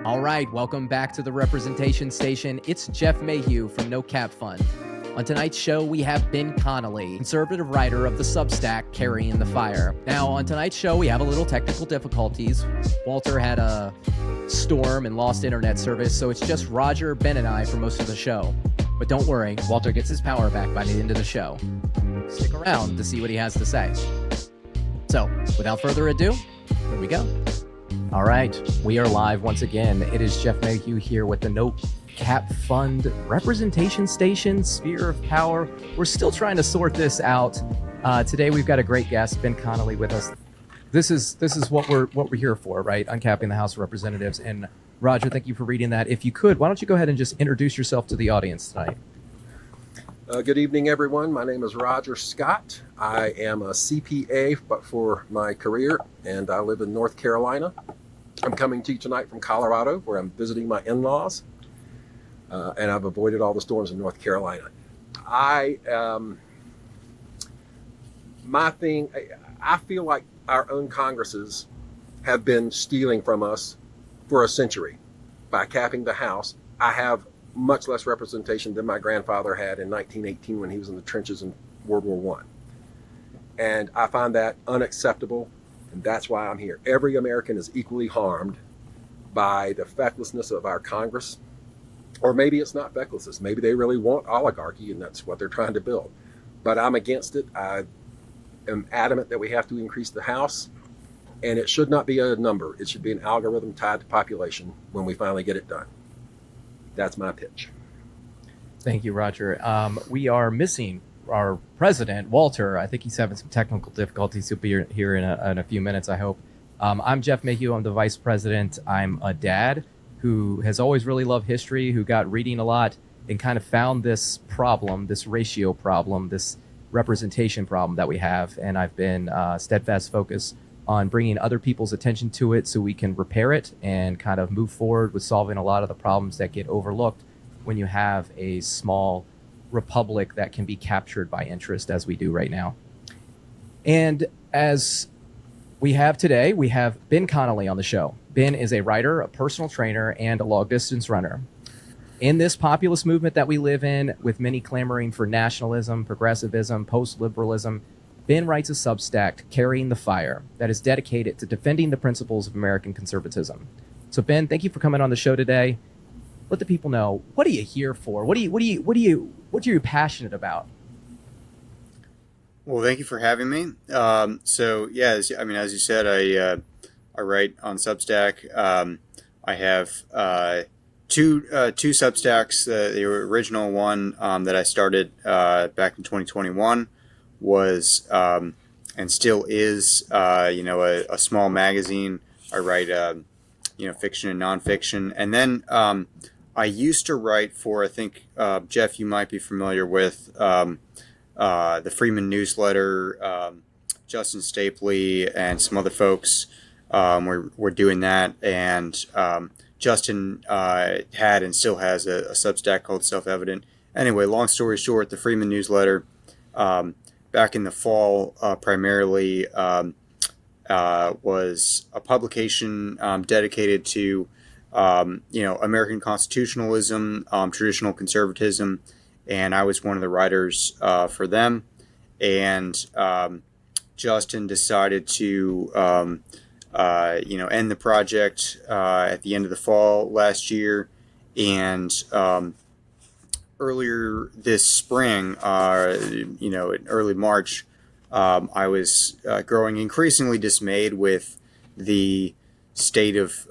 All right, welcome back to the Representation Station. It's Jeff Mayhugh from No Cap Fund. On tonight's show, we have Ben Connolly, conservative writer of the Substack Carrying the Fire. Now, on tonight's show, we have a little technical difficulties. Walter had a storm and lost internet service, so it's just Roger, Ben, and I for most of the show. But don't worry, Walter gets his power back by the end of the show. Stick around to see what he has to say. So, without further ado, here we go. All right, we are live once again. It is Jeff Mayhugh here with the No Cap Fund Representation Station, Sphere of Power. We're still trying to sort this out. Today we've got a great guest, Ben Connolly, with us. This is what we're here for, right? Uncapping the House of Representatives. And Roger, thank you for reading that. If you could, why don't you go ahead and just introduce yourself to the audience tonight? Good evening, everyone. My name is Roger Scott. I am a CPA, but for my career, and I live in North Carolina. I'm coming to you tonight from Colorado, where I'm visiting my in-laws, and I've avoided all the storms in North Carolina. I feel like our own Congresses have been stealing from us for a century. By capping the House, I have much less representation than my grandfather had in 1918 when he was in the trenches in World War I. And I find that unacceptable, and that's why I'm here. Every American is equally harmed by the fecklessness of our Congress. Or maybe it's not fecklessness. Maybe they really want oligarchy, and that's what they're trying to build. But I'm against it. I am adamant that we have to increase the House, and it should not be a number. It should be an algorithm tied to population when we finally get it done. That's my pitch. Thank you, Roger. We are missing our president, Walter. I think he's having some technical difficulties. He'll be here in a few minutes, I hope. I'm Jeff Mayhugh. I'm the vice president. I'm a dad who has always really loved history, who got reading a lot and kind of found this problem, this ratio problem, this representation problem that we have. And I've been steadfast focused on bringing other people's attention to it so we can repair it and kind of move forward with solving a lot of the problems that get overlooked when you have a small republic that can be captured by interest as we do right now. And as we have today, we have Ben Connolly on the show. Ben is a writer, a personal trainer, and a long distance runner. In this populist movement that we live in, with many clamoring for nationalism, progressivism, post-liberalism, Ben writes a Substack, Carrying the Fire, that is dedicated to defending the principles of American conservatism. So Ben, thank you for coming on the show today. Let the people know, what are you here for? What are you passionate about? Well, thank you for having me. So yeah, as you said, I write on Substack. I have two Substacks. The original one that I started back in 2021 was and still is a small magazine. I write fiction and nonfiction, and then I used to write for, I think, Jeff, you might be familiar with the Freeman newsletter. Justin Stapley and some other folks were doing that, and Justin had and still has a Substack called Self-Evident. Anyway, long story short, the Freeman newsletter back in the fall primarily was a publication dedicated to American constitutionalism, traditional conservatism, and I was one of the writers for them. And Justin decided to end the project at the end of the fall last year, and earlier this spring, in early March, I was growing increasingly dismayed with the state of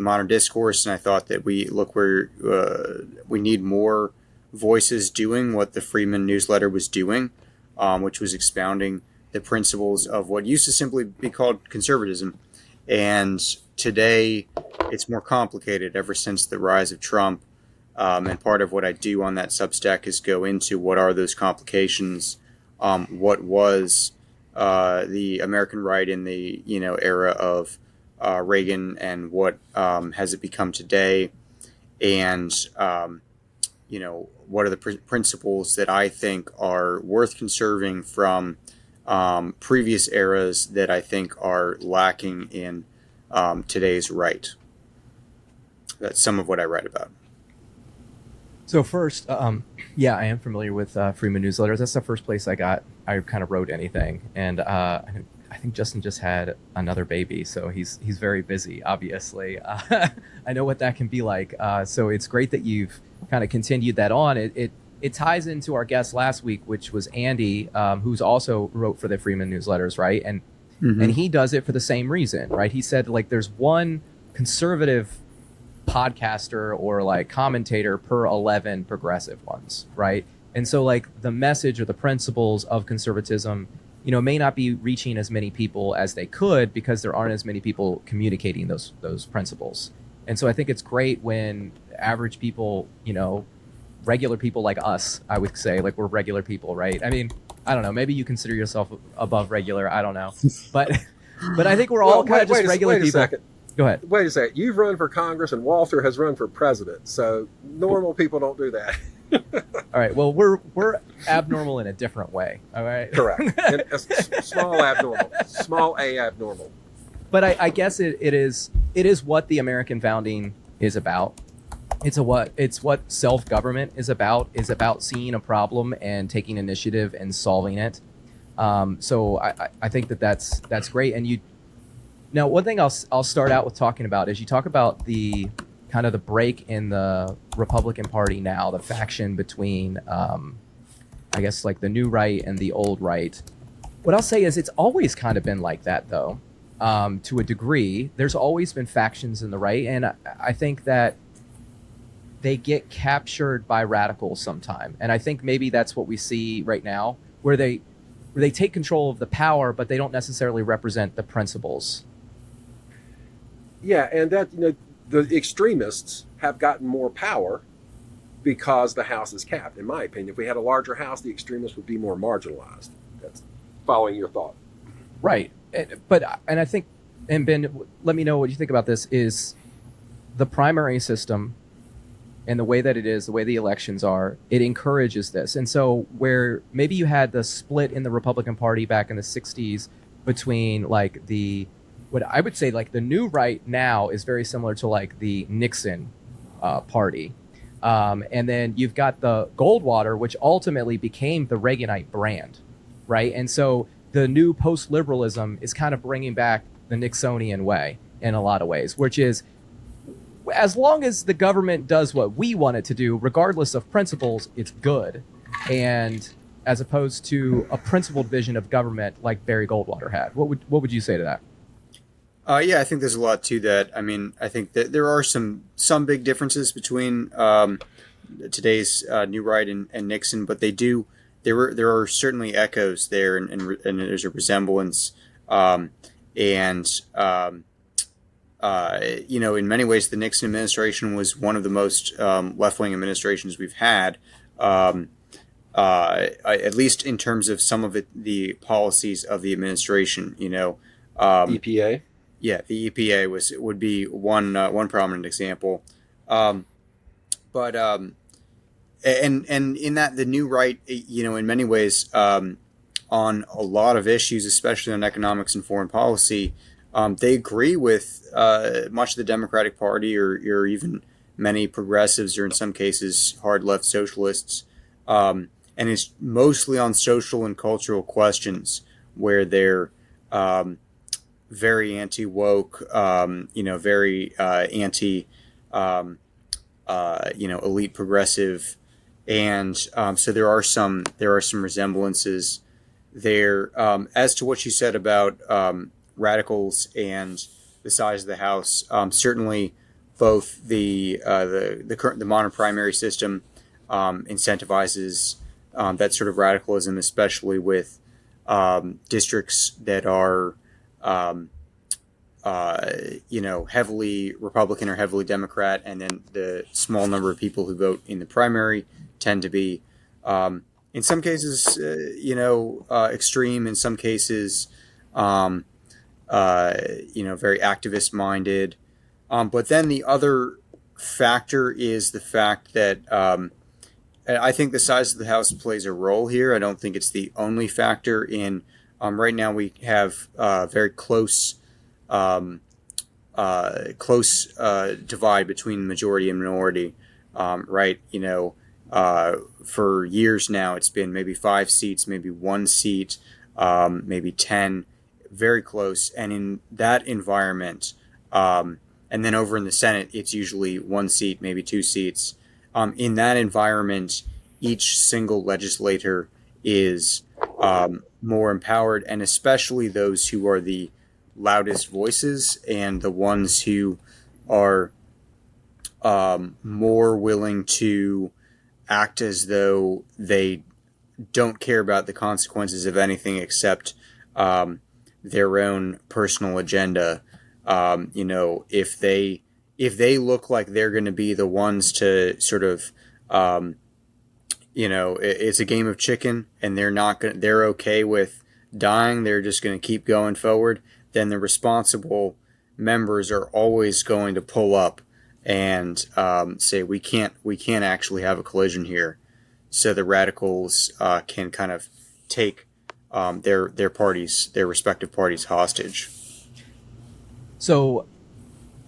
modern discourse, and I thought that we need more voices doing what the Freeman newsletter was doing, which was expounding the principles of what used to simply be called conservatism. And today, it's more complicated ever since the rise of Trump. And part of what I do on that Substack is go into what are those complications, what was the American right in the era of Reagan, and what has it become today, and what are the principles that I think are worth conserving from previous eras that I think are lacking in today's right. That's some of what I write about. So first, yeah, I am familiar with Freeman newsletters. That's the first place I kind of wrote anything, and I think Justin just had another baby, so he's very busy. Obviously, I know what that can be like. So it's great that you've kind of continued that on. It ties into our guest last week, which was Andy, who's also wrote for the Freeman newsletters, right? And he does it for the same reason, right? He said like there's one conservative podcaster or like commentator per 11 progressive ones, right? And so like the message or the principles of conservatism, may not be reaching as many people as they could because there aren't as many people communicating those principles. And so I think it's great when average people, regular people like us, I would say, like we're regular people, right? I mean, I don't know, maybe you consider yourself above regular, I don't know. But I think we're all kind of just regular people. Second. Go ahead. Wait a second. You've run for Congress and Walter has run for president. So normal people don't do that. All right. Well, we're abnormal in a different way. All right. Correct. And small abnormal. Small a abnormal. But I guess it is what the American founding is about. It's what self-government is about seeing a problem and taking initiative and solving it. So I think that's great. And now one thing I'll start out with talking about is you talk about the kind of the break in the Republican Party now, the faction between, I guess, like the new right and the old right. What I'll say is it's always kind of been like that, though, to a degree. There's always been factions in the right, and I think that they get captured by radicals sometime. And I think maybe that's what we see right now, where they take control of the power, but they don't necessarily represent the principles. Yeah, and that the extremists have gotten more power because the House is capped. In my opinion, if we had a larger House, the extremists would be more marginalized. That's following your thought. Right. But I think, and Ben, let me know what you think about this, is the primary system and the way that it is, the way the elections are, it encourages this. And so where maybe you had the split in the Republican Party back in the 60s between like what I would say like the new right now is very similar to like the Nixon party. And then you've got the Goldwater, which ultimately became the Reaganite brand, right? And so the new post-liberalism is kind of bringing back the Nixonian way in a lot of ways, which is as long as the government does what we want it to do, regardless of principles, it's good. And as opposed to a principled vision of government like Barry Goldwater had. What would you say to that? Yeah, I think there's a lot to that. I mean, I think that there are some big differences between today's New Right and Nixon, but there are certainly echoes there, and there's a resemblance. In many ways, the Nixon administration was one of the most left-wing administrations we've had, at least in terms of some of the policies of the administration. EPA. Yeah, the EPA would be one prominent example, and in that the new right, in many ways, on a lot of issues, especially on economics and foreign policy, they agree with much of the Democratic Party or even many progressives, or in some cases hard left socialists, and it's mostly on social and cultural questions where they're very anti-woke, very anti, elite progressive, and so there are some resemblances there. As to what you said about radicals and the size of the House, certainly both the modern primary system incentivizes that sort of radicalism, especially with districts that are heavily Republican or heavily Democrat, and then the small number of people who vote in the primary tend to be, in some cases, extreme, in some cases, very activist minded. But then the other factor is the fact that I think the size of the House plays a role here. I don't think it's the only factor in. Right now we have very close close divide between majority and minority, right? For years now, it's been maybe 5 seats, maybe 1 seat, maybe 10, very close. And in that environment, and then over in the Senate, it's usually 1 seat, maybe 2 seats. In that environment, each single legislator is more empowered, and especially those who are the loudest voices and the ones who are more willing to act as though they don't care about the consequences of anything except their own personal agenda. If they look like they're going to be the ones to sort of it's a game of chicken, and they're okay with dying, they're just going to keep going forward, then the responsible members are always going to pull up and say we can't actually have a collision here, so the radicals can kind of take their respective parties hostage. So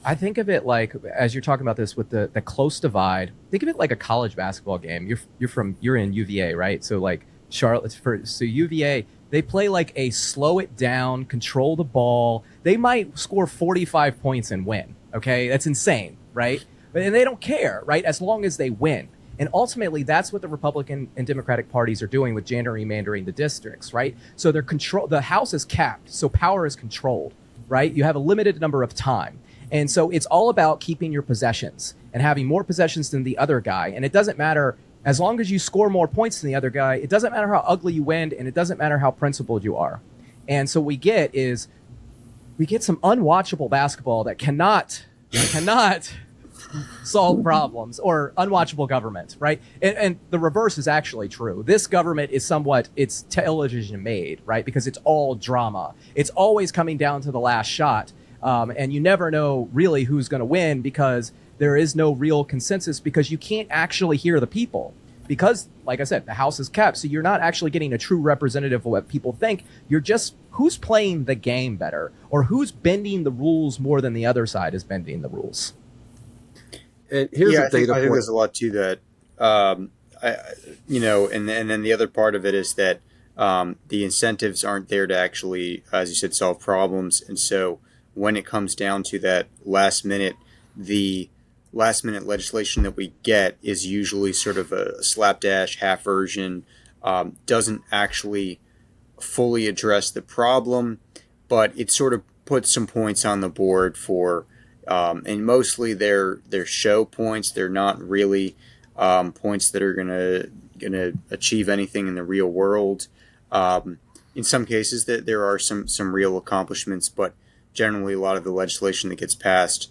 I think of it like, as you're talking about this with the close divide, think of it like a college basketball game. You're in UVA, right? So like so UVA, they play like a slow it down, control the ball. They might score 45 points and win. Okay, that's insane, right? And they don't care, right? As long as they win. And ultimately, that's what the Republican and Democratic parties are doing with gerrymandering the districts, right? So the House is capped, so power is controlled, right? You have a limited number of time. And so it's all about keeping your possessions and having more possessions than the other guy. And it doesn't matter, as long as you score more points than the other guy, it doesn't matter how ugly you win, and it doesn't matter how principled you are. And so we get some unwatchable basketball that cannot solve problems, or unwatchable government, right? And the reverse is actually true. This government is it's television made, right? Because it's all drama. It's always coming down to the last shot. And you never know really who's going to win, because there is no real consensus, because you can't actually hear the people. Because, like I said, the House is kept, so you're not actually getting a true representative of what people think. You're just who's playing the game better, or who's bending the rules more than the other side is bending the rules. And here's a data I think point. there's a lot to that. And then the other part of it is that the incentives aren't there to actually, as you said, solve problems. And so when it comes down to that the last minute legislation that we get is usually sort of a slapdash half version, doesn't actually fully address the problem, but it sort of puts some points on the board for, and mostly they're show points. They're not really points that are gonna achieve anything in the real world. In some cases, that there are some real accomplishments, but generally, a lot of the legislation that gets passed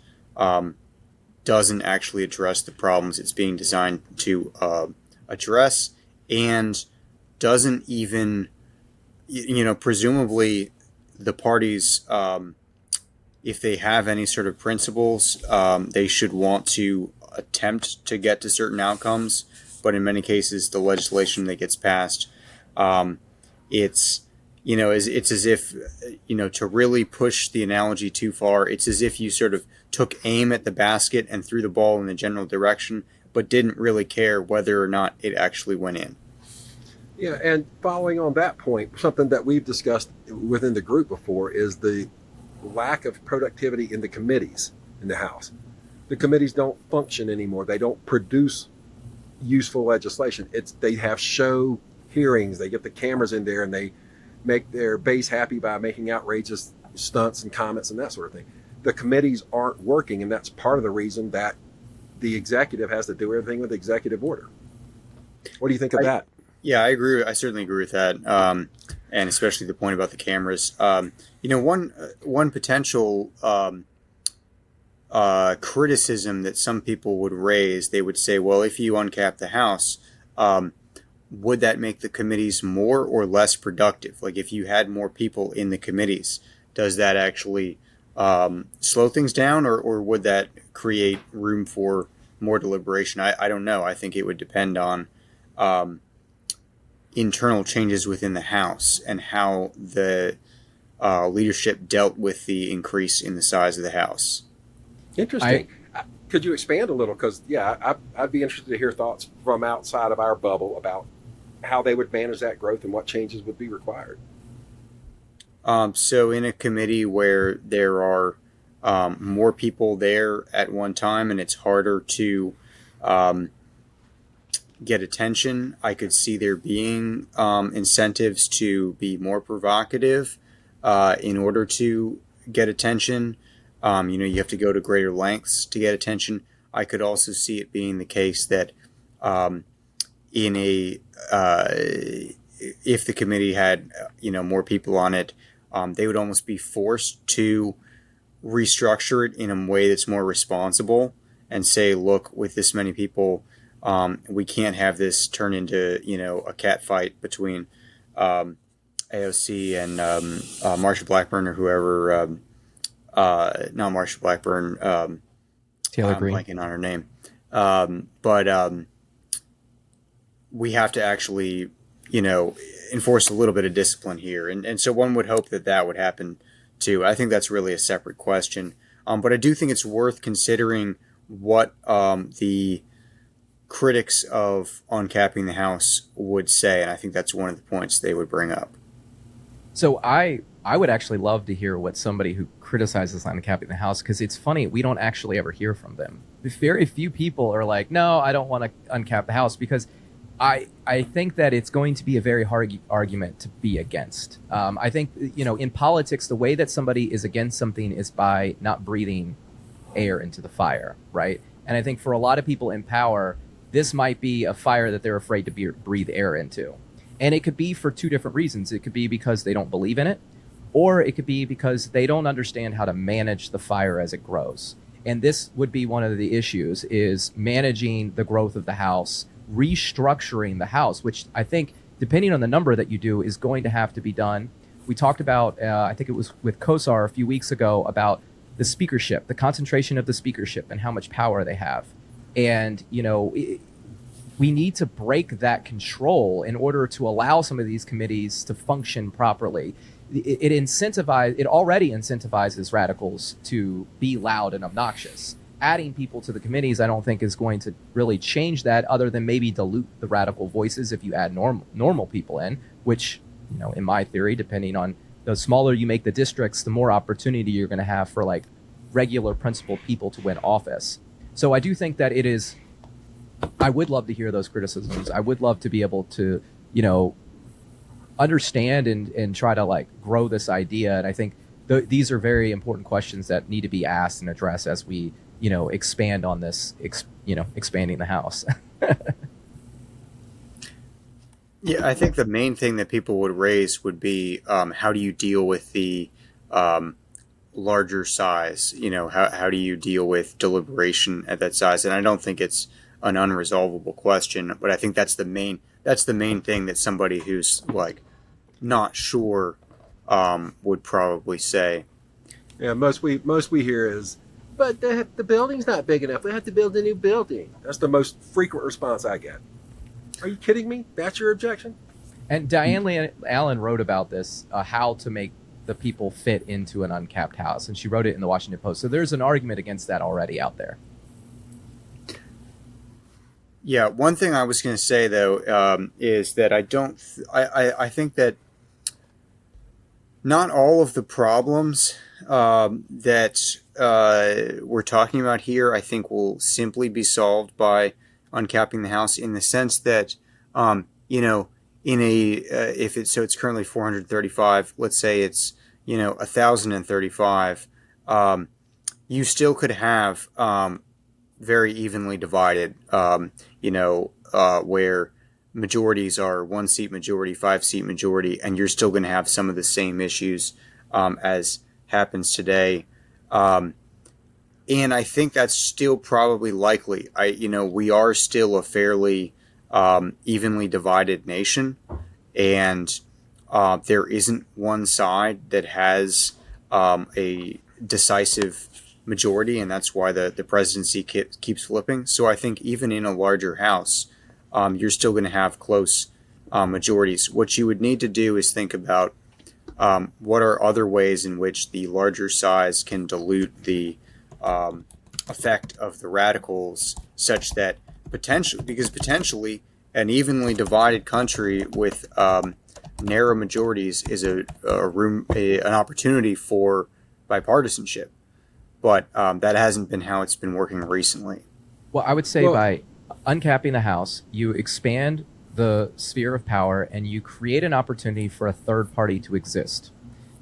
doesn't actually address the problems it's being designed to address, and doesn't even, presumably the parties, if they have any sort of principles, they should want to attempt to get to certain outcomes. But in many cases, the legislation that gets passed, it's as if, to really push the analogy too far, it's as if you sort of took aim at the basket and threw the ball in the general direction, but didn't really care whether or not it actually went in. Yeah, and following on that point, something that we've discussed within the group before is the lack of productivity in the committees in the House. The committees don't function anymore. They don't produce useful legislation. They have show hearings. They get the cameras in there and they make their base happy by making outrageous stunts and comments and that sort of thing. The committees aren't working, and that's part of the reason that the executive has to do everything with executive order. What do you think of that? Yeah, I agree. I certainly agree with that, and especially the point about the cameras. One potential criticism that some people would raise, they would say, well, if you uncap the House, would that make the committees more or less productive? Like, if you had more people in the committees, does that actually slow things down, or would that create room for more deliberation? I don't know. I think it would depend on internal changes within the House and how the leadership dealt with the increase in the size of the House. Interesting. Could you expand a little? Because, yeah, I'd be interested to hear thoughts from outside of our bubble about how they would manage that growth and what changes would be required. So in a committee where there are more people there at one time and it's harder to get attention, I could see there being incentives to be more provocative in order to get attention. You have to go to greater lengths to get attention. I could also see it being the case that in a if the committee had more people on it, they would almost be forced to restructure it in a way that's more responsible and say, look, with this many people, we can't have this turn into a cat fight between AOC and Marsha Blackburn or whoever. Not Marsha Blackburn. Taylor I'm Greene. blanking on her name. But we have to actually, enforce a little bit of discipline here. And so one would hope that would happen too. I think that's really a separate question. But I do think it's worth considering what the critics of uncapping the House would say. And I think that's one of the points they would bring up. So I would actually love to hear what somebody who criticizes uncapping the House, because it's funny, we don't actually ever hear from them. Very few people are like, no, I don't want to uncap the House, because I think that it's going to be a very hard argument to be against. I think, in politics, the way that somebody is against something is by not breathing air into the fire, right? And I think for a lot of people in power, this might be a fire that they're afraid to breathe air into. And it could be for two different reasons. It could be because they don't believe in it, or it could be because they don't understand how to manage the fire as it grows. And this would be one of the issues, is managing the growth of the House, restructuring the House, which I think, depending on the number that you do, is going to have to be done. We talked about, I think it was with Kosar a few weeks ago, about the speakership, the concentration of the speakership and how much power they have. And, we need to break that control in order to allow some of these committees to function properly. It already incentivizes radicals to be loud and obnoxious. Adding people to the committees, I don't think, is going to really change that, other than maybe dilute the radical voices if you add normal people in, which, in my theory, depending on the smaller you make the districts, the more opportunity you're going to have for like regular principled people to win office. So I do think that I would love to hear those criticisms. I would love to be able to, understand and try to like grow this idea. And I think these are very important questions that need to be asked and addressed as we, expand on this, expanding the House. Yeah, I think the main thing that people would raise would be how do you deal with the larger size? How do you deal with deliberation at that size? And I don't think it's an unresolvable question, but I think that's the main thing that somebody who's like not sure would probably say. Yeah, most we hear is, but the building's not big enough. We have to build a new building. That's the most frequent response I get. Are you kidding me? That's your objection? And Diane Allen wrote about this, how to make the people fit into an uncapped House, and she wrote it in the Washington Post. So there's an argument against that already out there. Yeah, one thing I was going to say though is that I think that not all of the problems that we're talking about here, I think, will simply be solved by uncapping the House, in the sense that, it's currently 435, let's say it's, 1,035, you still could have very evenly divided, where majorities are 1-seat majority, 5-seat majority, and you're still going to have some of the same issues as happens today. And I think that's still probably likely. We are still a fairly evenly divided nation, and there isn't one side that has a decisive majority, and that's why the presidency keeps flipping. So I think even in a larger House, you're still going to have close majorities. What you would need to do is think about what are other ways in which the larger size can dilute the effect of the radicals, such that potentially an evenly divided country with narrow majorities is an opportunity for bipartisanship, but that hasn't been how it's been working recently. Well, I would say Well, by uncapping the House, you expand the sphere of power and you create an opportunity for a third party to exist.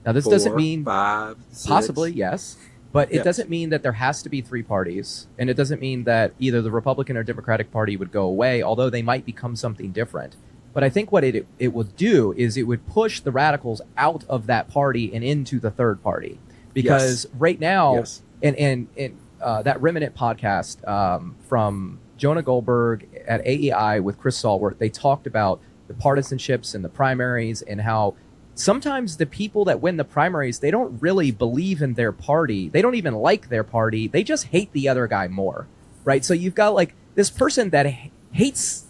Now, this doesn't 4, mean 5, 6. possibly, yes, but it Yes. doesn't mean that there has to be three parties. And it doesn't mean that either the Republican or Democratic Party would go away, although they might become something different. But I think what it would do is it would push the radicals out of that party and into the third party. Because right now, Yes. and that Remnant podcast from Jonah Goldberg at AEI with Chris Salworth, they talked about the partisanships and the primaries and how sometimes the people that win the primaries, they don't really believe in their party. They don't even like their party. They just hate the other guy more, right? So you've got like this person that hates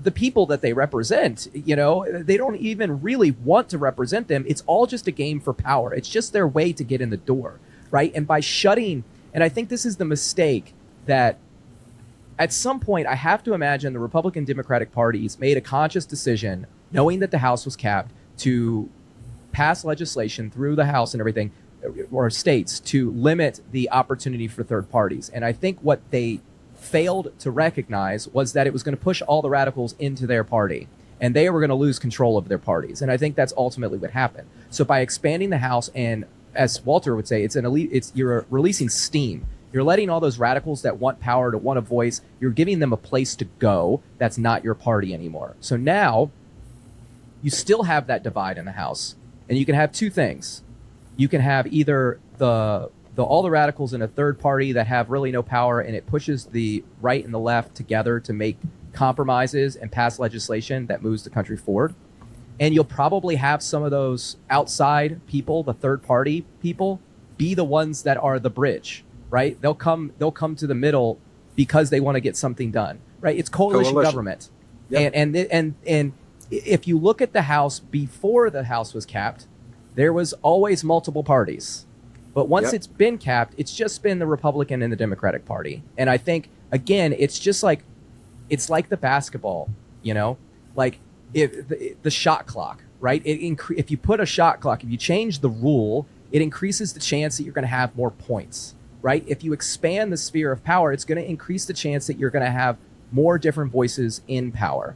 the people that they represent. You know, they don't even really want to represent them. It's all just a game for power. It's just their way to get in the door, right? And by shutting, and I think this is the mistake that at some point I have to imagine the Republican Democratic parties made a conscious decision, knowing that the House was capped, to pass legislation through the House and everything, or states, to limit the opportunity for third parties. And I think what they failed to recognize was that it was going to push all the radicals into their party and they were going to lose control of their parties. And I think that's ultimately what happened. So by expanding the House, and as Walter would say, you're releasing steam. You're letting all those radicals that want power, to want a voice, you're giving them a place to go that's not your party anymore. So now you still have that divide in the House, and you can have two things. You can have either all the radicals in a third party that have really no power, and it pushes the right and the left together to make compromises and pass legislation that moves the country forward. And you'll probably have some of those outside people, the third party people, be the ones that are the bridge, right? They'll come to the middle because they want to get something done, right? It's coalition government. Yep. And if you look at the House before the House was capped, there was always multiple parties. But once it's been capped, it's just been the Republican and the Democratic Party. And I think, again, it's like the basketball, you know, like the shot clock, right? If you put a shot clock, if you change the rule, it increases the chance that you're going to have more points, right? If you expand the sphere of power, it's going to increase the chance that you're going to have more different voices in power.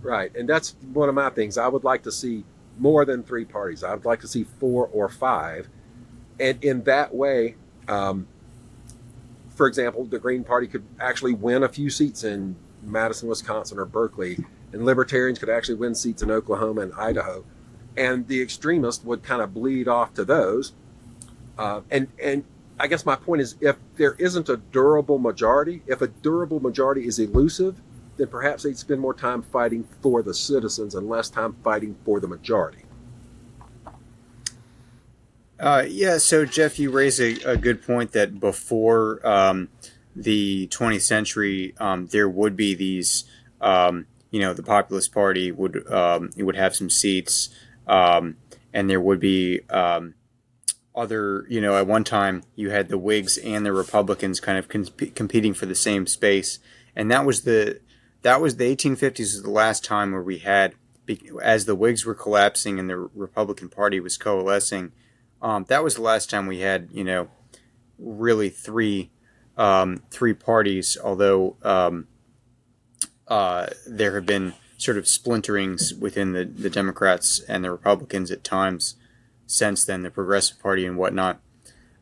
Right. And that's one of my things. I would like to see more than three parties. I would like to see 4 or 5. And in that way, for example, the Green Party could actually win a few seats in Madison, Wisconsin, or Berkeley, and Libertarians could actually win seats in Oklahoma and Idaho. And the extremists would kind of bleed off to those. And I guess my point is, if there isn't a durable majority, if a durable majority is elusive, then perhaps they'd spend more time fighting for the citizens and less time fighting for the majority. So Jeff, you raise a good point that before the 20th century, there would be these, the Populist Party would have some seats, and there would be other, at one time you had the Whigs and the Republicans kind of competing for the same space, and that was the 1850s was the last time where we had, as the Whigs were collapsing and the Republican Party was coalescing. That was the last time we had, really three parties, although there have been sort of splinterings within the Democrats and the Republicans at times since then, the Progressive Party and whatnot.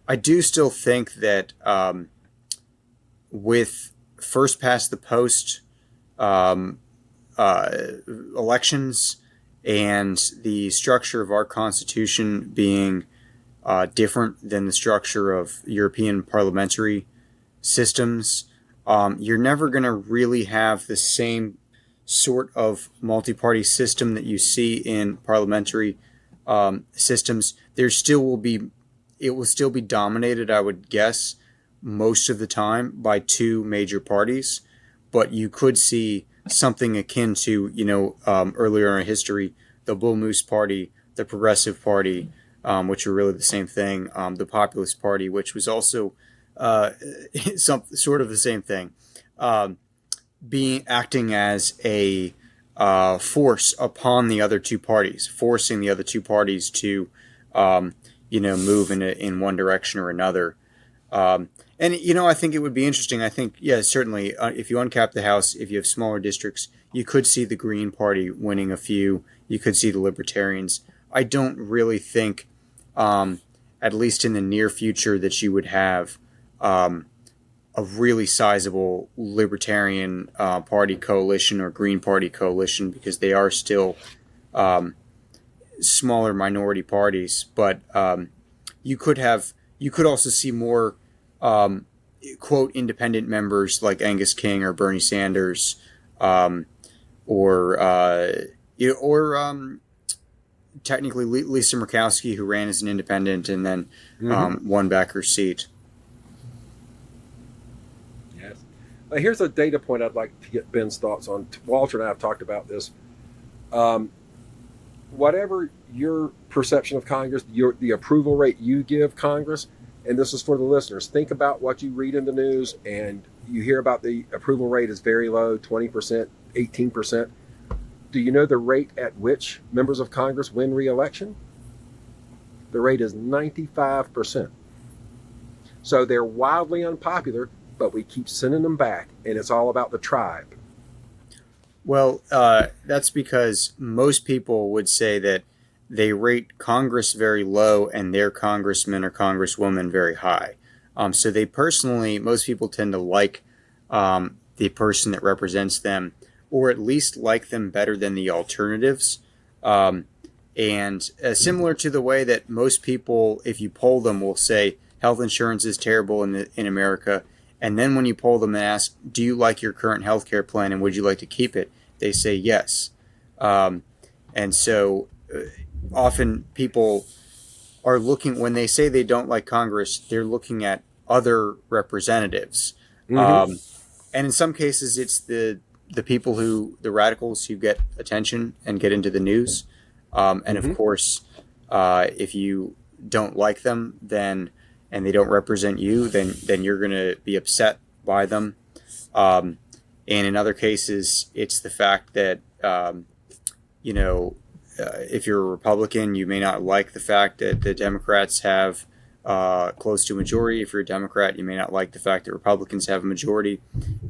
I do still think that with first past the post elections and the structure of our Constitution being different than the structure of European parliamentary systems, you're never going to really have the same sort of multi-party system that you see in parliamentary systems. It will still be dominated, I would guess, most of the time by two major parties, but you could see something akin to, earlier in our history, the Bull Moose Party the Progressive Party, which were really the same thing, the Populist Party, which was also some sort of the same thing, being acting as a force upon the other two parties, forcing the other two parties to move in one direction or another. And I think it would be interesting. I think, yeah, certainly, if you uncap the House, if you have smaller districts, you could see the Green Party winning a few. You could see the Libertarians. I don't really think, at least in the near future, that you would have a really sizable Libertarian Party coalition or Green Party coalition, because they are still smaller minority parties. But you could also see more quote independent members like Angus King or Bernie Sanders, or technically Lisa Murkowski, who ran as an independent and then won back her seat. Yes. Here's a data point I'd like to get Ben's thoughts on. Walter and I have talked about this. Whatever your perception of Congress, the approval rate you give Congress, and this is for the listeners, think about what you read in the news and you hear about the approval rate is very low, 20%, 18%. Do you know the rate at which members of Congress win re-election? The rate is 95%. So they're wildly unpopular, but we keep sending them back, and it's all about the tribe. Well, that's because most people would say that they rate Congress very low and their congressman or congresswoman very high. So most people tend to like the person that represents them, or at least like them better than the alternatives. And similar to the way that most people, if you poll them, will say health insurance is terrible in America. And then when you poll them and ask, do you like your current health care plan and would you like to keep it? They say yes. And so often people are looking, when they say they don't like Congress, they're looking at other representatives. And in some cases, it's the people the radicals who get attention and get into the news. And of course, if you don't like them, and they don't represent you, then you're going to be upset by them. And in other cases, it's the fact that, if you're a Republican, you may not like the fact that the Democrats have close to a majority. If you're a Democrat, you may not like the fact that Republicans have a majority.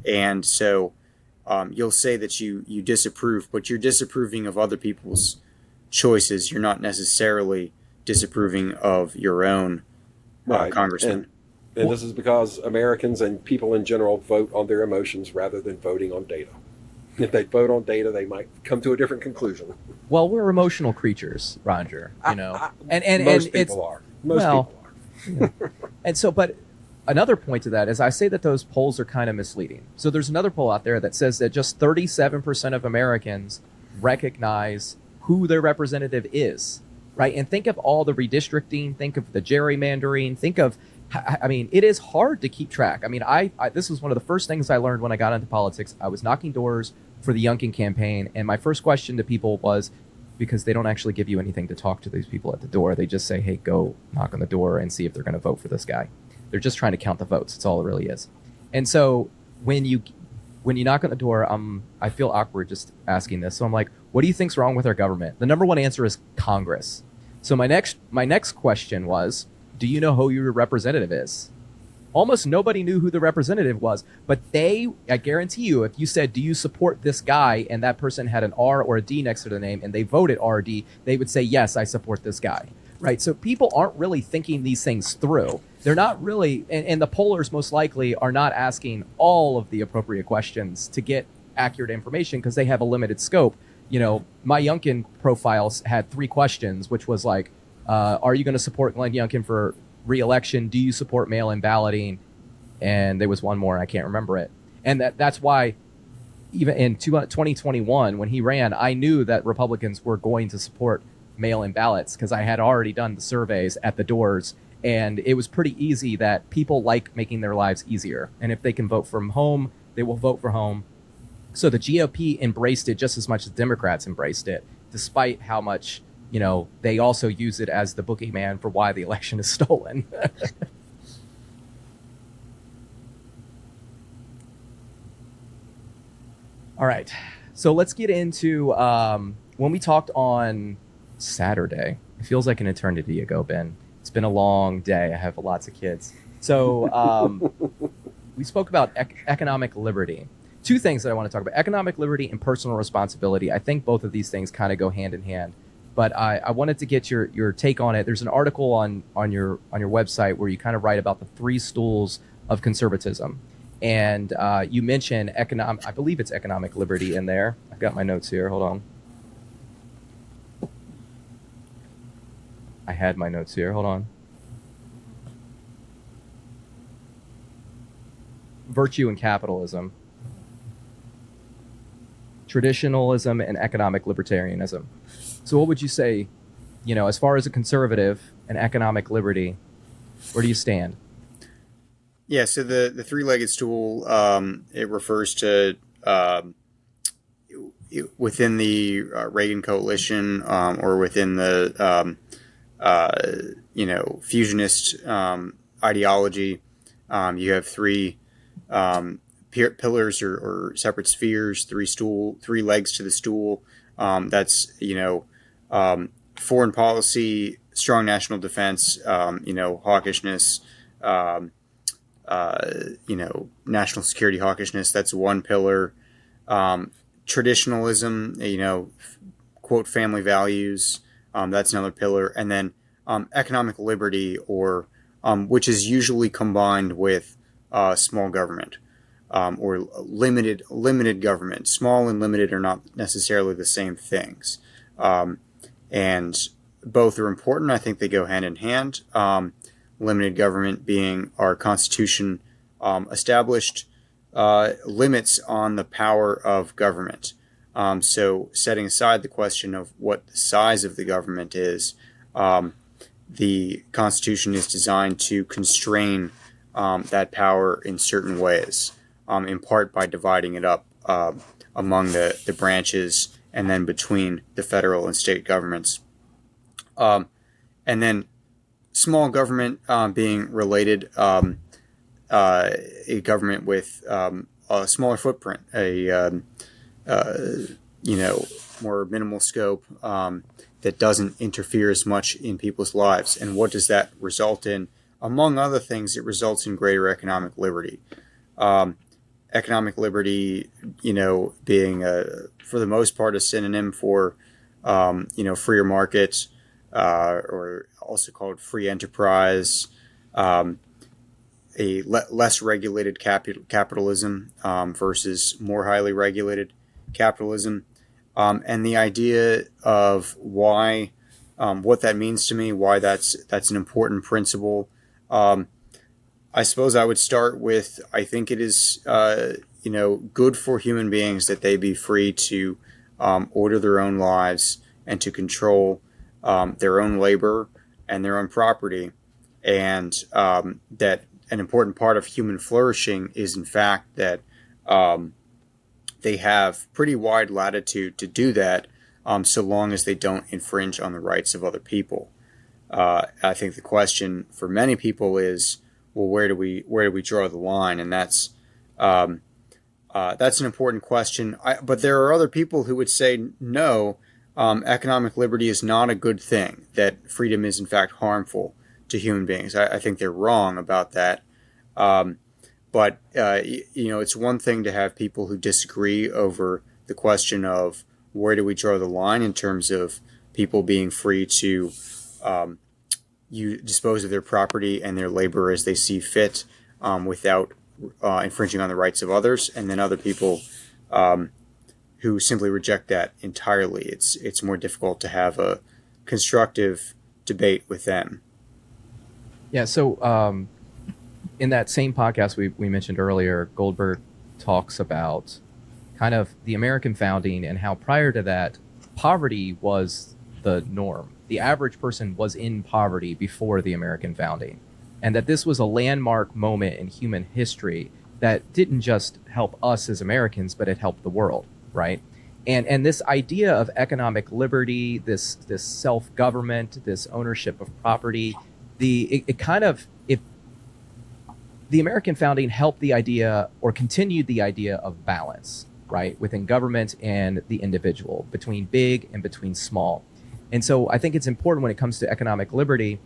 And so you'll say that you disapprove, but you're disapproving of other people's choices. You're not necessarily disapproving of your own congressman. And this is because Americans and people in general vote on their emotions rather than voting on data. If they vote on data, they might come to a different conclusion. Well, we're emotional creatures, Roger. Most people are. Yeah. And so, but another point to that is I say that those polls are kind of misleading. So there's another poll out there that says that just 37% of Americans recognize who their representative is, right? And think of all the redistricting, think of the gerrymandering, it is hard to keep track. I mean, this was one of the first things I learned when I got into politics. I was knocking doors for the Youngkin campaign, and my first question to people was, because they don't actually give you anything to talk to these people at the door. They just say, hey, go knock on the door and see if they're going to vote for this guy. They're just trying to count the votes. That's all it really is. And so when you knock on the door, I feel awkward just asking this. So I'm like, what do you think's wrong with our government? The number one answer is Congress. So my next question was, do you know who your representative is? Almost nobody knew who the representative was, but I guarantee you, if you said, do you support this guy, and that person had an R or a D next to the name, and they voted R or D, they would say, yes, I support this guy, right? So people aren't really thinking these things through. They're not really, and the pollers most likely are not asking all of the appropriate questions to get accurate information because they have a limited scope. My Youngkin profiles had 3 questions, which was like, are you going to support Glenn Youngkin for re-election? Do you support mail-in balloting? And there was one more, I can't remember it. And that's why even in 2021, when he ran, I knew that Republicans were going to support mail-in ballots because I had already done the surveys at the doors, and it was pretty easy that people like making their lives easier. And if they can vote from home, they will vote for home. So the GOP embraced it just as much as Democrats embraced it, despite how much they also use it as the boogeyman for why the election is stolen. All right. So let's get into when we talked on Saturday. It feels like an eternity ago, Ben. It's been a long day. I have lots of kids. So we spoke about economic liberty. Two things that I want to talk about: economic liberty and personal responsibility. I think both of these things kind of go hand in hand. But I wanted to get your take on it. There's an article on your website where you kind of write about the three stools of conservatism. And you mention I believe it's economic liberty in there. I've got my notes here. Hold on. I had my notes here. Hold on. Virtue and capitalism. Traditionalism and economic libertarianism. So what would you say, as far as a conservative and economic liberty, where do you stand? Yeah, so the three-legged stool, it refers to within the Reagan coalition or within the fusionist ideology. You have three pillars or separate spheres, three legs to the stool. That's foreign policy, strong national defense, hawkishness. National security hawkishness. That's one pillar. Traditionalism, quote, family values. That's another pillar. And then economic liberty, or which is usually combined with small government or limited government. Small and limited are not necessarily the same things. And both are important. I think they go hand in hand. Limited government being our Constitution established limits on the power of government. So setting aside the question of what the size of the government is, the Constitution is designed to constrain that power in certain ways, in part by dividing it up among the branches and then between the federal and state governments. And then small government being related, a government with a smaller footprint, more minimal scope that doesn't interfere as much in people's lives. And what does that result in? Among other things, it results in greater economic liberty. Economic liberty, being for the most part a synonym for freer market, or also called free enterprise, less regulated capitalism versus more highly regulated capitalism, and the idea of why, what that means to me, why that's an important principle. I suppose I would start with, I think it is good for human beings that they be free to order their own lives and to control their own labor and their own property, and that an important part of human flourishing is, in fact, that they have pretty wide latitude to do that, so long as they don't infringe on the rights of other people. I think the question for many people is, well, where do we draw the line? And that's an important question. But there are other people who would say no. Economic liberty is not a good thing, that freedom is in fact harmful to human beings. I think they're wrong about that. But it's one thing to have people who disagree over the question of where do we draw the line in terms of people being free to dispose of their property and their labor as they see fit, without infringing on the rights of others, and then other people who simply reject that entirely. It's more difficult to have a constructive debate with them. Yeah, so in that same podcast we mentioned earlier, Goldberg talks about kind of the American founding and how prior to that, poverty was the norm. The average person was in poverty before the American founding, and that this was a landmark moment in human history that didn't just help us as Americans, but it helped the world, right? And this idea of economic liberty, this self-government, this ownership of property, it kind of, if the American founding helped the idea or continued the idea of balance, right, within government and the individual, between big and between small. And so I think it's important when it comes to economic liberty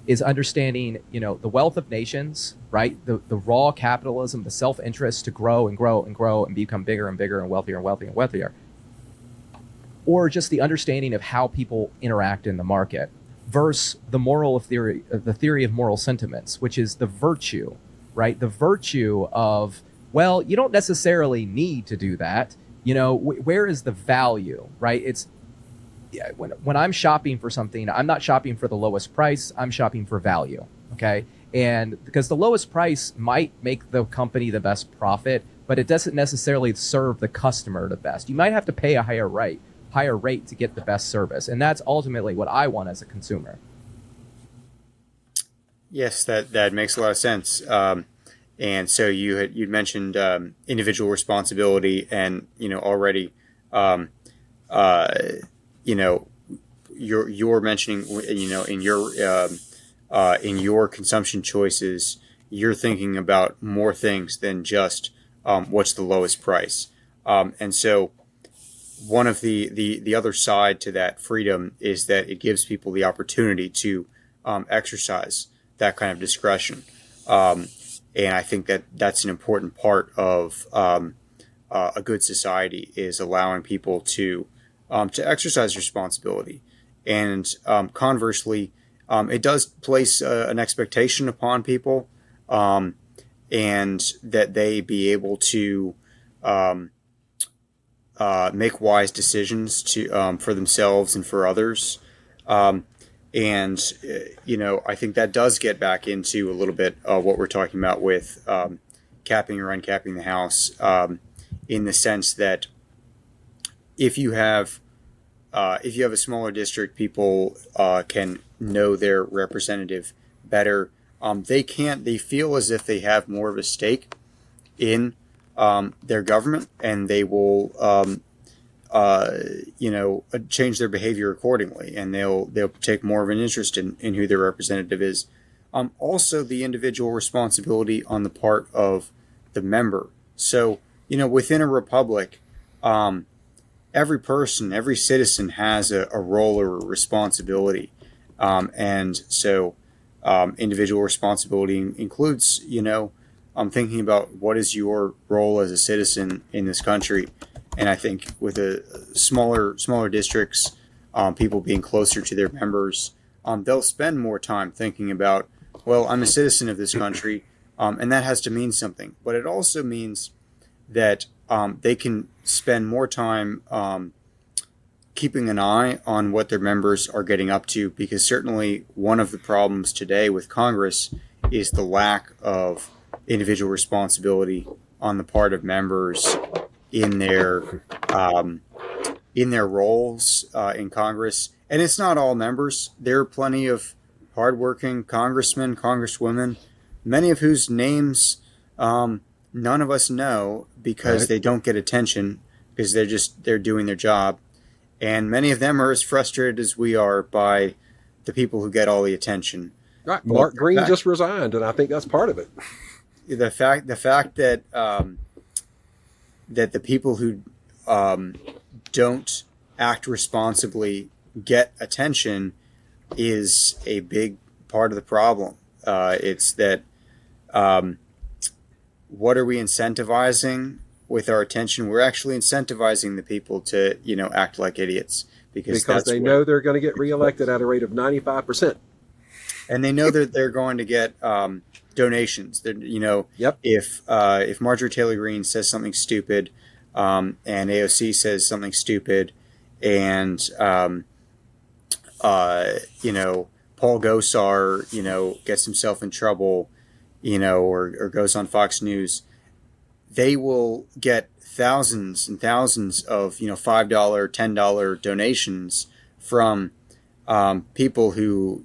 is understanding, the wealth of nations, right? The raw capitalism, the self-interest to grow and grow and grow and become bigger and bigger and wealthier and wealthier and wealthier. Or just the understanding of how people interact in the market versus the theory of moral sentiments, which is the virtue, right? The virtue of, well, you don't necessarily need to do that. Where is the value, right? When I'm shopping for something, I'm not shopping for the lowest price. I'm shopping for value. Okay. And because the lowest price might make the company the best profit, but it doesn't necessarily serve the customer the best. You might have to pay a higher rate to get the best service. And that's ultimately what I want as a consumer. Yes, that makes a lot of sense. And so you'd mentioned individual responsibility, and already, you're mentioning in your consumption choices, you're thinking about more things than just what's the lowest price. And so one of the other side to that freedom is that it gives people the opportunity to exercise that kind of discretion. And I think that that's an important part of a good society, is allowing people to exercise responsibility. And conversely, it does place an expectation upon people, and that they be able to make wise decisions for themselves and for others. And I think that does get back into a little bit of what we're talking about with capping or uncapping the House, in the sense that if you have a smaller district, people can know their representative better. They feel as if they have more of a stake in their government, and they will change their behavior accordingly, and they'll take more of an interest in who their representative is. Also, the individual responsibility on the part of the member. So, within a republic, every person, every citizen has a role or a responsibility. And so individual responsibility includes, thinking about what is your role as a citizen in this country. And I think with the smaller districts, people being closer to their members, they'll spend more time thinking about, well, I'm a citizen of this country, and that has to mean something. But it also means that they can spend more time keeping an eye on what their members are getting up to, because certainly one of the problems today with Congress is the lack of individual responsibility on the part of members in their roles in Congress. And it's not all members. There are plenty of hardworking congressmen, congresswomen, many of whose names none of us know, because they don't get attention, because they're doing their job. And many of them are as frustrated as we are by the people who get all the attention. Right. Mark Green just resigned, and I think that's part of it. The fact that that the people who don't act responsibly get attention is a big part of the problem. It's that what are we incentivizing with our attention? We're actually incentivizing the people to act like idiots, because they know they're going to get reelected at a rate of 95%, and they know that they're going to get donations. Yep. If Marjorie Taylor Greene says something stupid, and AOC says something stupid, and Paul Gosar gets himself in trouble, or goes on Fox News, they will get thousands and thousands of $5, $10 donations from people who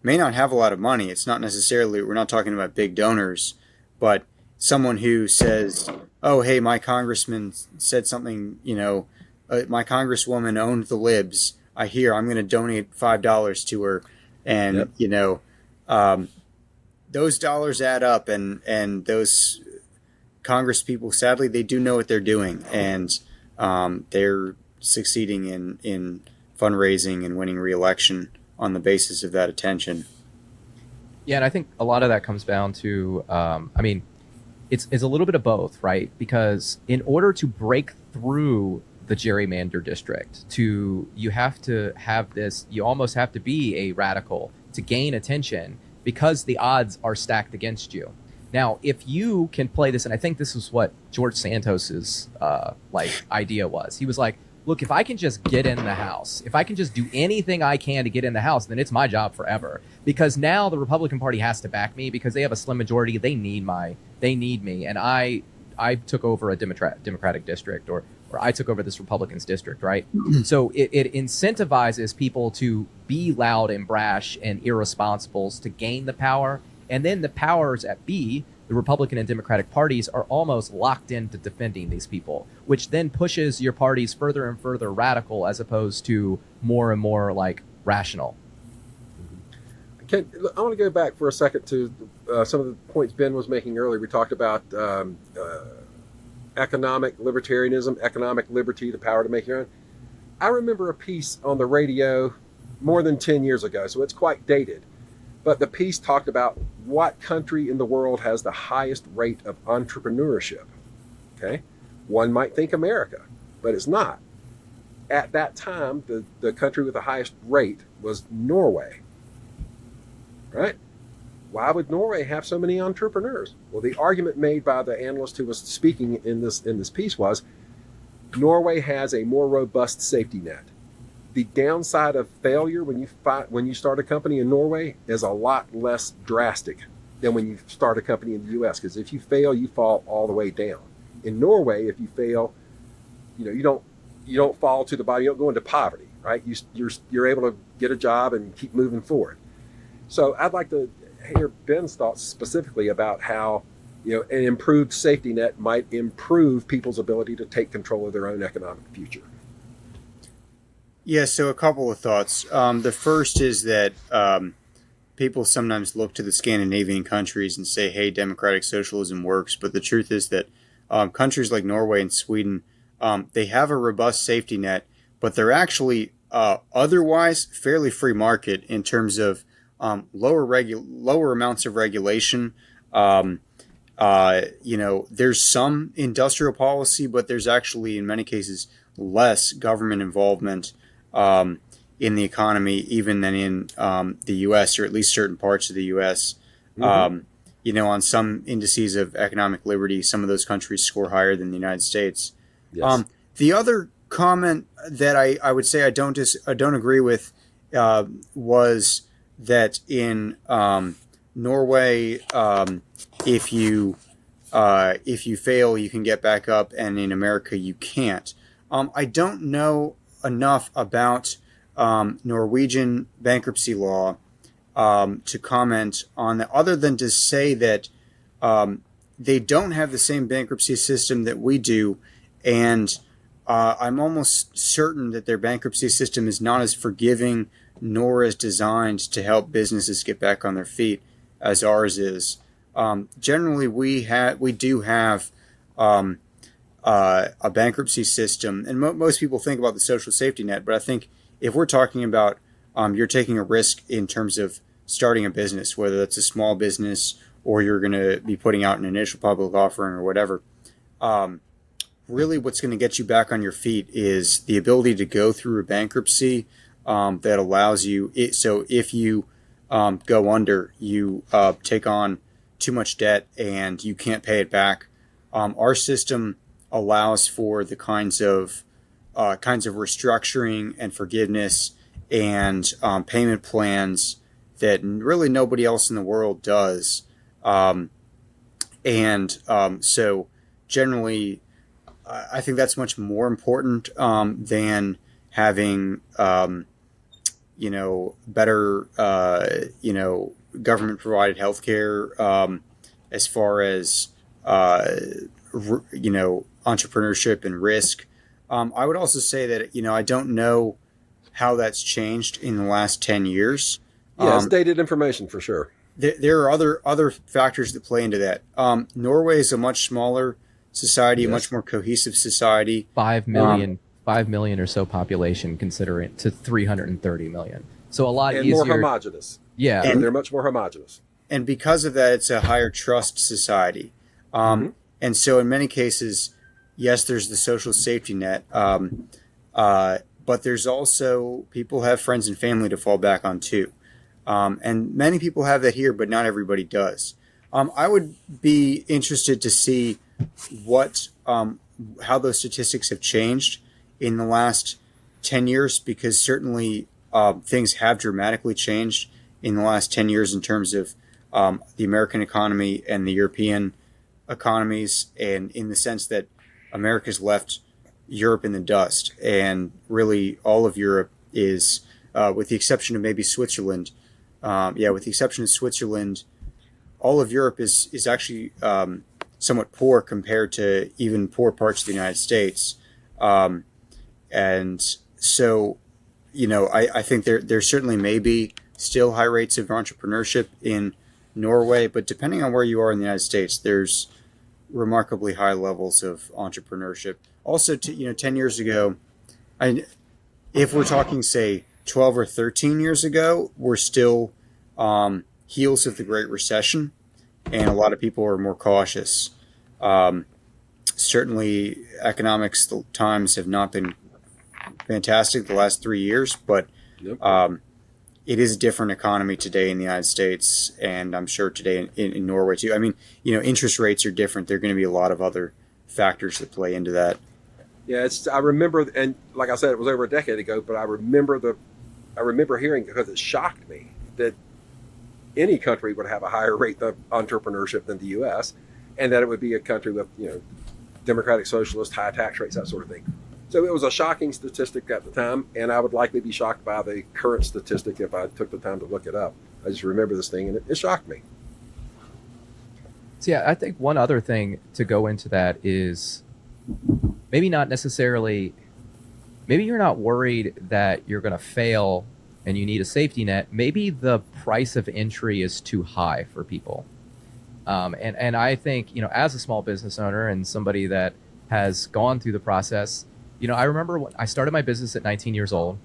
may not have a lot of money. It's not necessarily, we're not talking about big donors, but someone who says, "Oh, hey, my congressman said something," my congresswoman owned the libs. I hear I'm going to donate $5 to her, and Yep. um, those dollars add up, and those Congress people, sadly, they do know what they're doing, and they're succeeding in fundraising and winning re-election on the basis of that attention. Yeah, and I think a lot of that comes down to, I mean, it's a little bit of both, right? Because in order to break through the gerrymander district, you have to have this, you almost have to be a radical to gain attention because the odds are stacked against you. Now, if you can play this, and I think this is what George Santos's like idea was. He was like, look, if I can just get in the House, if I can just do anything I can to get in the House, then it's my job forever. Because now the Republican Party has to back me because they have a slim majority. They need me, and I took over a Democratic district, or I took over this Republicans district, right? So it incentivizes people to be loud and brash and irresponsibles to gain the power, and then the powers at B, the Republican and Democratic parties, are almost locked into defending these people, which then pushes your parties further and further radical as opposed to more and more like rational. I want to go back for a second to some of the points Ben was making earlier. We talked about economic libertarianism, economic liberty, the power to make your own. I remember a piece on the radio more than 10 years ago, so it's quite dated. But the piece talked about what country in the world has the highest rate of entrepreneurship. Okay? One might think America, but it's not. At that time, the country with the highest rate was Norway. Right? Why would Norway have so many entrepreneurs? Well, the argument made by the analyst who was speaking in this piece was Norway has a more robust safety net. The downside of failure when you start a company in Norway is a lot less drastic than when you start a company in the U.S. Because if you fail, you fall all the way down. In Norway, if you fail, you don't fall to the bottom. You don't go into poverty, right? You're able to get a job and keep moving forward. So I'd like to hear Ben's thoughts specifically about how an improved safety net might improve people's ability to take control of their own economic future. Yeah, so a couple of thoughts. The first is that people sometimes look to the Scandinavian countries and say, hey, democratic socialism works. But the truth is that countries like Norway and Sweden, they have a robust safety net, but they're actually otherwise fairly free market in terms of lower amounts of regulation. There's some industrial policy, but there's actually, in many cases, less government involvement in the economy, even than in the U.S., or at least certain parts of the U.S. Mm-hmm. On some indices of economic liberty, some of those countries score higher than the United States. Yes. The other comment that I would say I don't agree with was that in Norway, if you fail, you can get back up, and in America, you can't. I don't know enough about Norwegian bankruptcy law to comment on that, other than to say that they don't have the same bankruptcy system that we do, and I'm almost certain that their bankruptcy system is not as forgiving nor as designed to help businesses get back on their feet as ours is. Generally, we do have a bankruptcy system, and most people think about the social safety net, but I think if we're talking about you're taking a risk in terms of starting a business, whether that's a small business or you're going to be putting out an initial public offering or whatever, really what's going to get you back on your feet is the ability to go through a bankruptcy that allows you. So if you go under, you take on too much debt and you can't pay it back. Our system allows for the kinds of restructuring and forgiveness and payment plans that really nobody else in the world does. So generally, I think that's much more important than having better government provided healthcare as far as uh, entrepreneurship and risk. I would also say that, I don't know how that's changed in the last 10 years. Yeah, it's dated information for sure. There are other factors that play into that. Norway is a much smaller society, a much more cohesive society. 5 million or so population, considering to 330 million. So a lot and easier. more homogenous. Yeah, And they're much more homogenous. And because of that, it's a higher trust society. And so in many cases, yes, there's the social safety net, but there's also people have friends and family to fall back on too. And many people have that here, but not everybody does. I would be interested to see how those statistics have changed in the last 10 years, because certainly things have dramatically changed in the last 10 years in terms of the American economy and the European economies, and in the sense that America's left Europe in the dust, and really all of Europe is, with the exception of maybe Switzerland, with the exception of Switzerland, all of Europe is actually somewhat poor compared to even poor parts of the United States. And so, I think there certainly may be still high rates of entrepreneurship in Norway, but depending on where you are in the United States, there's remarkably high levels of entrepreneurship. Also, 10 years ago, if we're talking, say, 12 or 13 years ago, we're still heels of the Great Recession, and a lot of people are more cautious. Certainly, economics times have not been fantastic the last 3 years, but it is a different economy today in the United States, and I'm sure today in Norway too. I mean, interest rates are different. There are going to be a lot of other factors that play into that. Yeah, I remember, and like I said, it was over a decade ago, but I remember hearing, because it shocked me, that any country would have a higher rate of entrepreneurship than the U.S., and that it would be a country with, democratic socialist, high tax rates, that sort of thing. So it was a shocking statistic at the time, and I would likely be shocked by the current statistic if I took the time to look it up. I just remember this thing, and it shocked me. So yeah, I think one other thing to go into that is maybe not necessarily, maybe you're not worried that you're going to fail and you need a safety net. Maybe the price of entry is too high for people. And I think, as a small business owner and somebody that has gone through the process, I remember when I started my business at 19 years old,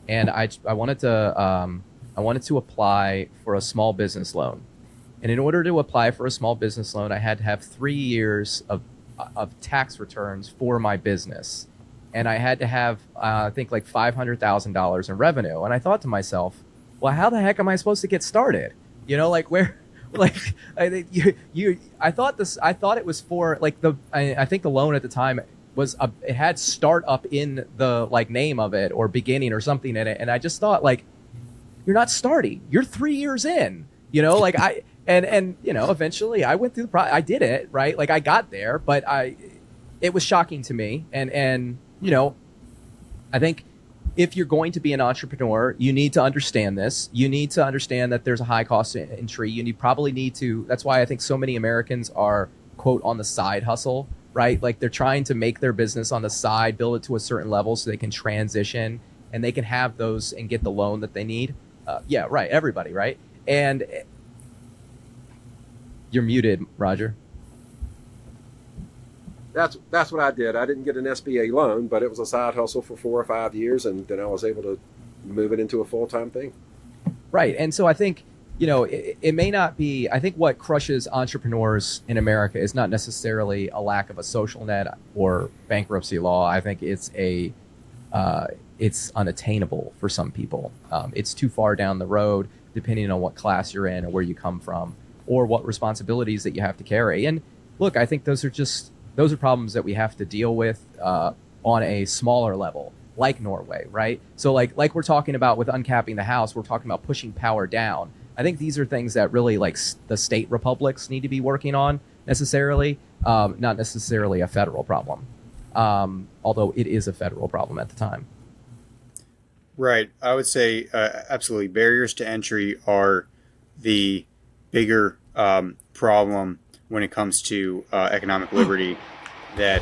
and I wanted to apply for a small business loan. And in order to apply for a small business loan, I had to have 3 years of tax returns for my business. And I had to have, I think, like $500,000 in revenue. And I thought to myself, well, how the heck am I supposed to get started? Where, I think I thought it was for I think the loan at the time was it had startup in the name of it, or beginning or something in it. And I just thought, you're not starting, you're 3 years in, eventually I went through I did it, right? I got there, but it was shocking to me. And I think if you're going to be an entrepreneur, you need to understand this. You need to understand that there's a high cost entry. Probably need to, that's why I think so many Americans are, quote, on the side hustle, right? They're trying to make their business on the side, build it to a certain level so they can transition and they can have those and get the loan that they need. Yeah, right. Everybody, right? And you're muted, Roger. That's what I did. I didn't get an SBA loan, but it was a side hustle for 4 or 5 years, and then I was able to move it into a full-time thing. Right. And so I think, it may not be, I think what crushes entrepreneurs in America is not necessarily a lack of a social net or bankruptcy law. I think it's unattainable for some people. It's too far down the road, depending on what class you're in or where you come from, or what responsibilities that you have to carry. And look, I think those are problems that we have to deal with on a smaller level, like Norway, right? So like we're talking about with uncapping the House, we're talking about pushing power down. I think these are things that really the state republics need to be working on necessarily, not necessarily a federal problem, although it is a federal problem at the time. Right. I would say absolutely. Barriers to entry are the bigger problem when it comes to economic liberty. That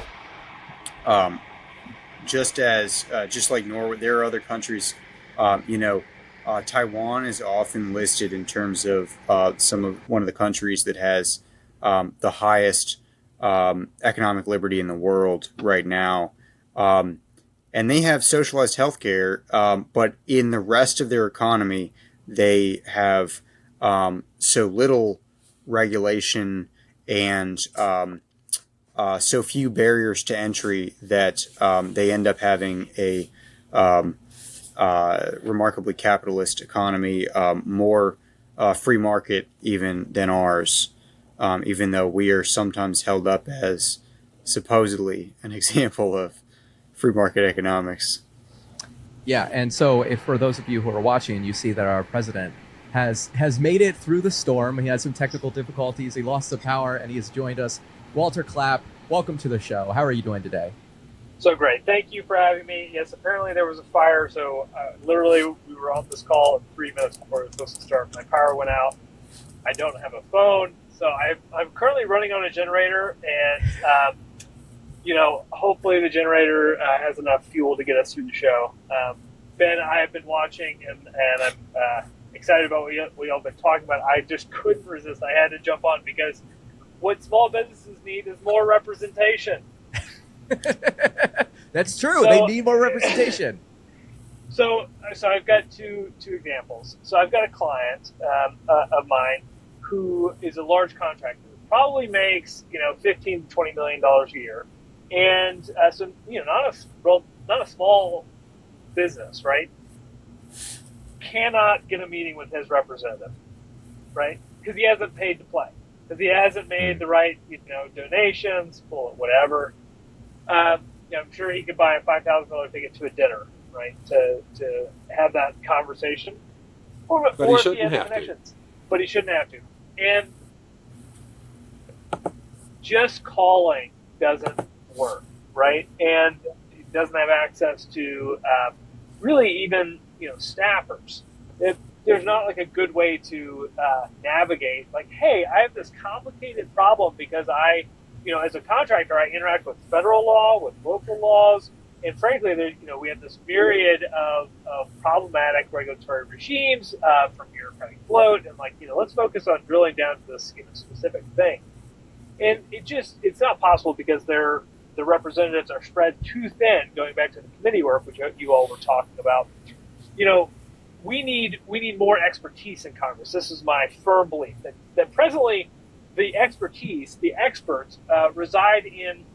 just like Norway, there are other countries. Taiwan is often listed in terms of one of the countries that has the highest economic liberty in the world right now. And they have socialized healthcare, but in the rest of their economy, they have so little regulation and so few barriers to entry that they end up having a remarkably capitalist economy, more free market even than ours, even though we are sometimes held up as supposedly an example of free market economics. Yeah, and so if for those of you who are watching, you see that our president has made it through the storm. He had some technical difficulties. He lost the power, and he has joined us. Walter Clapp, welcome to the show. How are you doing today? So great. Thank you for having me. Yes, apparently there was a fire, so literally we were on this call at 3 minutes before it was supposed to start. My power went out. I don't have a phone, so I'm currently running on a generator, and hopefully the generator has enough fuel to get us through the show. Ben, I have been watching, and I'm excited about what y'all been talking about. I just couldn't resist. I had to jump on because what small businesses need is more representation. That's true. So, they need more representation. So I've got two examples. So I've got a client of mine who is a large contractor, probably makes $15 to $20 million a year, and so not a small business, right? Cannot get a meeting with his representative, right? Because he hasn't paid to play, because he hasn't made the right donations, whatever. I'm sure he could buy a $5,000 ticket to a dinner, right, to have that conversation. Or But he if shouldn't has have connections. But he shouldn't have to. And just calling doesn't work, right? And he doesn't have access to really even staffers. There's not like a good way to navigate. Like, hey, I have this complicated problem because as a contractor, I interact with federal law, with local laws, and frankly, we have this myriad of problematic regulatory regimes from bureaucratic bloat, and let's focus on drilling down to this specific thing. And it's not possible because the representatives are spread too thin. Going back to the committee work, which you all were talking about, we need more expertise in Congress. This is my firm belief that presently the expertise, the experts reside in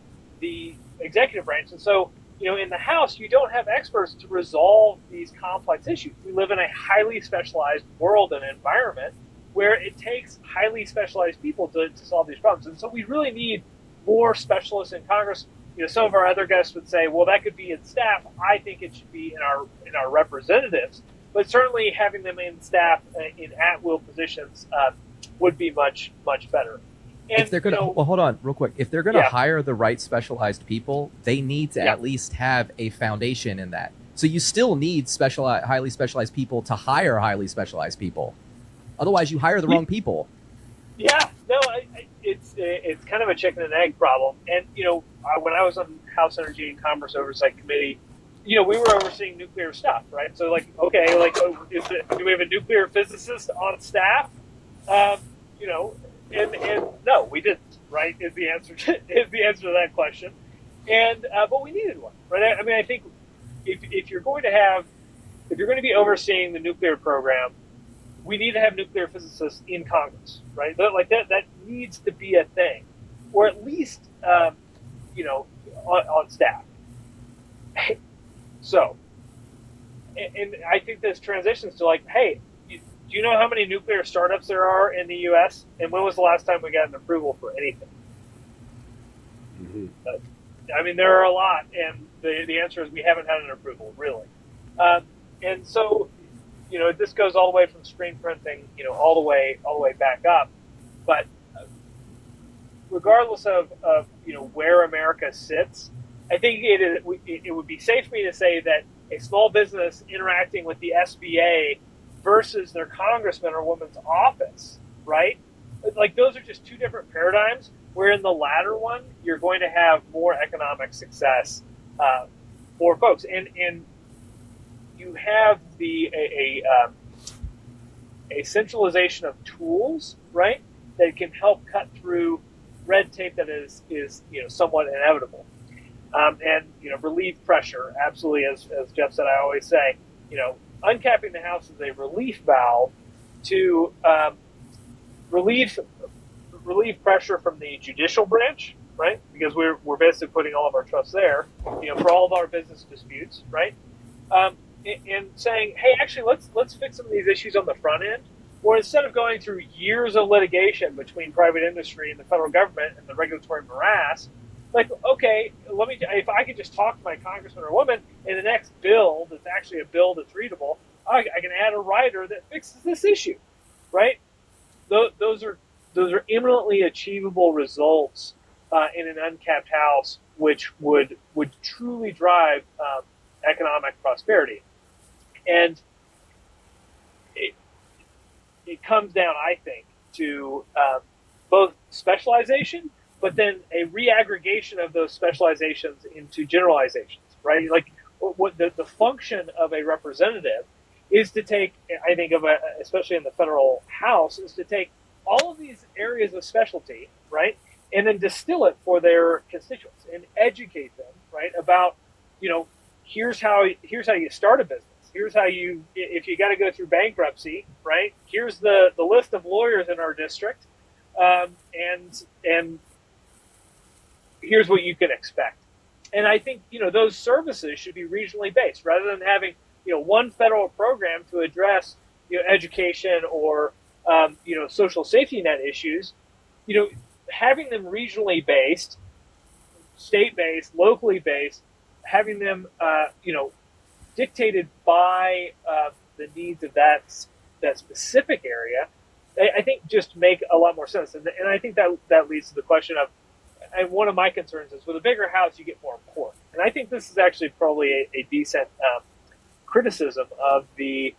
the executive branch. And so, in the House, you don't have experts to resolve these complex issues. We live in a highly specialized world and environment where it takes highly specialized people to solve these problems. And so we really need more specialists in Congress. Some of our other guests would say, well, that could be in staff. I think it should be in our representatives. But certainly having them in staff in at-will positions would be much, much better. And, if they're going to, well, hold on real quick. If they're going to hire the right specialized people, they need to at least have a foundation in that. So you still need highly specialized people to hire highly specialized people. Otherwise, you hire the wrong people. Yeah, no, it's kind of a chicken and egg problem. And, when I was on House Energy and Commerce Oversight Committee, we were overseeing nuclear stuff, right? So, do we have a nuclear physicist on staff? And no, we didn't. Right? Is the answer to that question. And but we needed one, right? I mean, I think if you're going to be overseeing the nuclear program, we need to have nuclear physicists in Congress, right? That needs to be a thing, or at least on staff. So, and I think this transitions to hey, do you know how many nuclear startups there are in the U.S.? And when was the last time we got an approval for anything? Mm-hmm. There are a lot, and the answer is we haven't had an approval, really. And so, this goes all the way from screen printing, all the way back up. But regardless of where America sits, I think it would be safe for me to say that a small business interacting with the SBA versus their congressman or woman's office, right? like those are just two different paradigms. Where in the latter one, you're going to have more economic success for folks, and you have a centralization of tools, right, that can help cut through red tape that is somewhat inevitable, and relieve pressure. Absolutely, as Jeff said, I always say, uncapping the House is a relief valve to relieve pressure from the judicial branch, right? Because we're basically putting all of our trust there, for all of our business disputes, right? And saying, hey, actually, let's fix some of these issues on the front end, or instead of going through years of litigation between private industry and the federal government and the regulatory morass, like, okay, if I could just talk to my congressman or woman in the next bill that's actually a bill that's readable, I can add a rider that fixes this issue, right? Those are imminently achievable results in an uncapped House, which would truly drive economic prosperity. And it comes down, I think, to both specialization, but then a reaggregation of those specializations into generalizations, right? Like what the function of a representative is to take, I think, especially in the federal House, is to take all of these areas of specialty, right, and then distill it for their constituents and educate them, right, about, here's how you start a business. Here's how if you got to go through bankruptcy, right? Here's the list of lawyers in our district, and here's what you can expect. And I think those services should be regionally based rather than having one federal program to address education or social safety net issues. Having them regionally based, state based, locally based, having them dictated by the needs of that specific area, I think just make a lot more sense. And I think that leads to the question of, and one of my concerns is, with a bigger House, you get more pork. And I think this is actually probably a decent criticism of the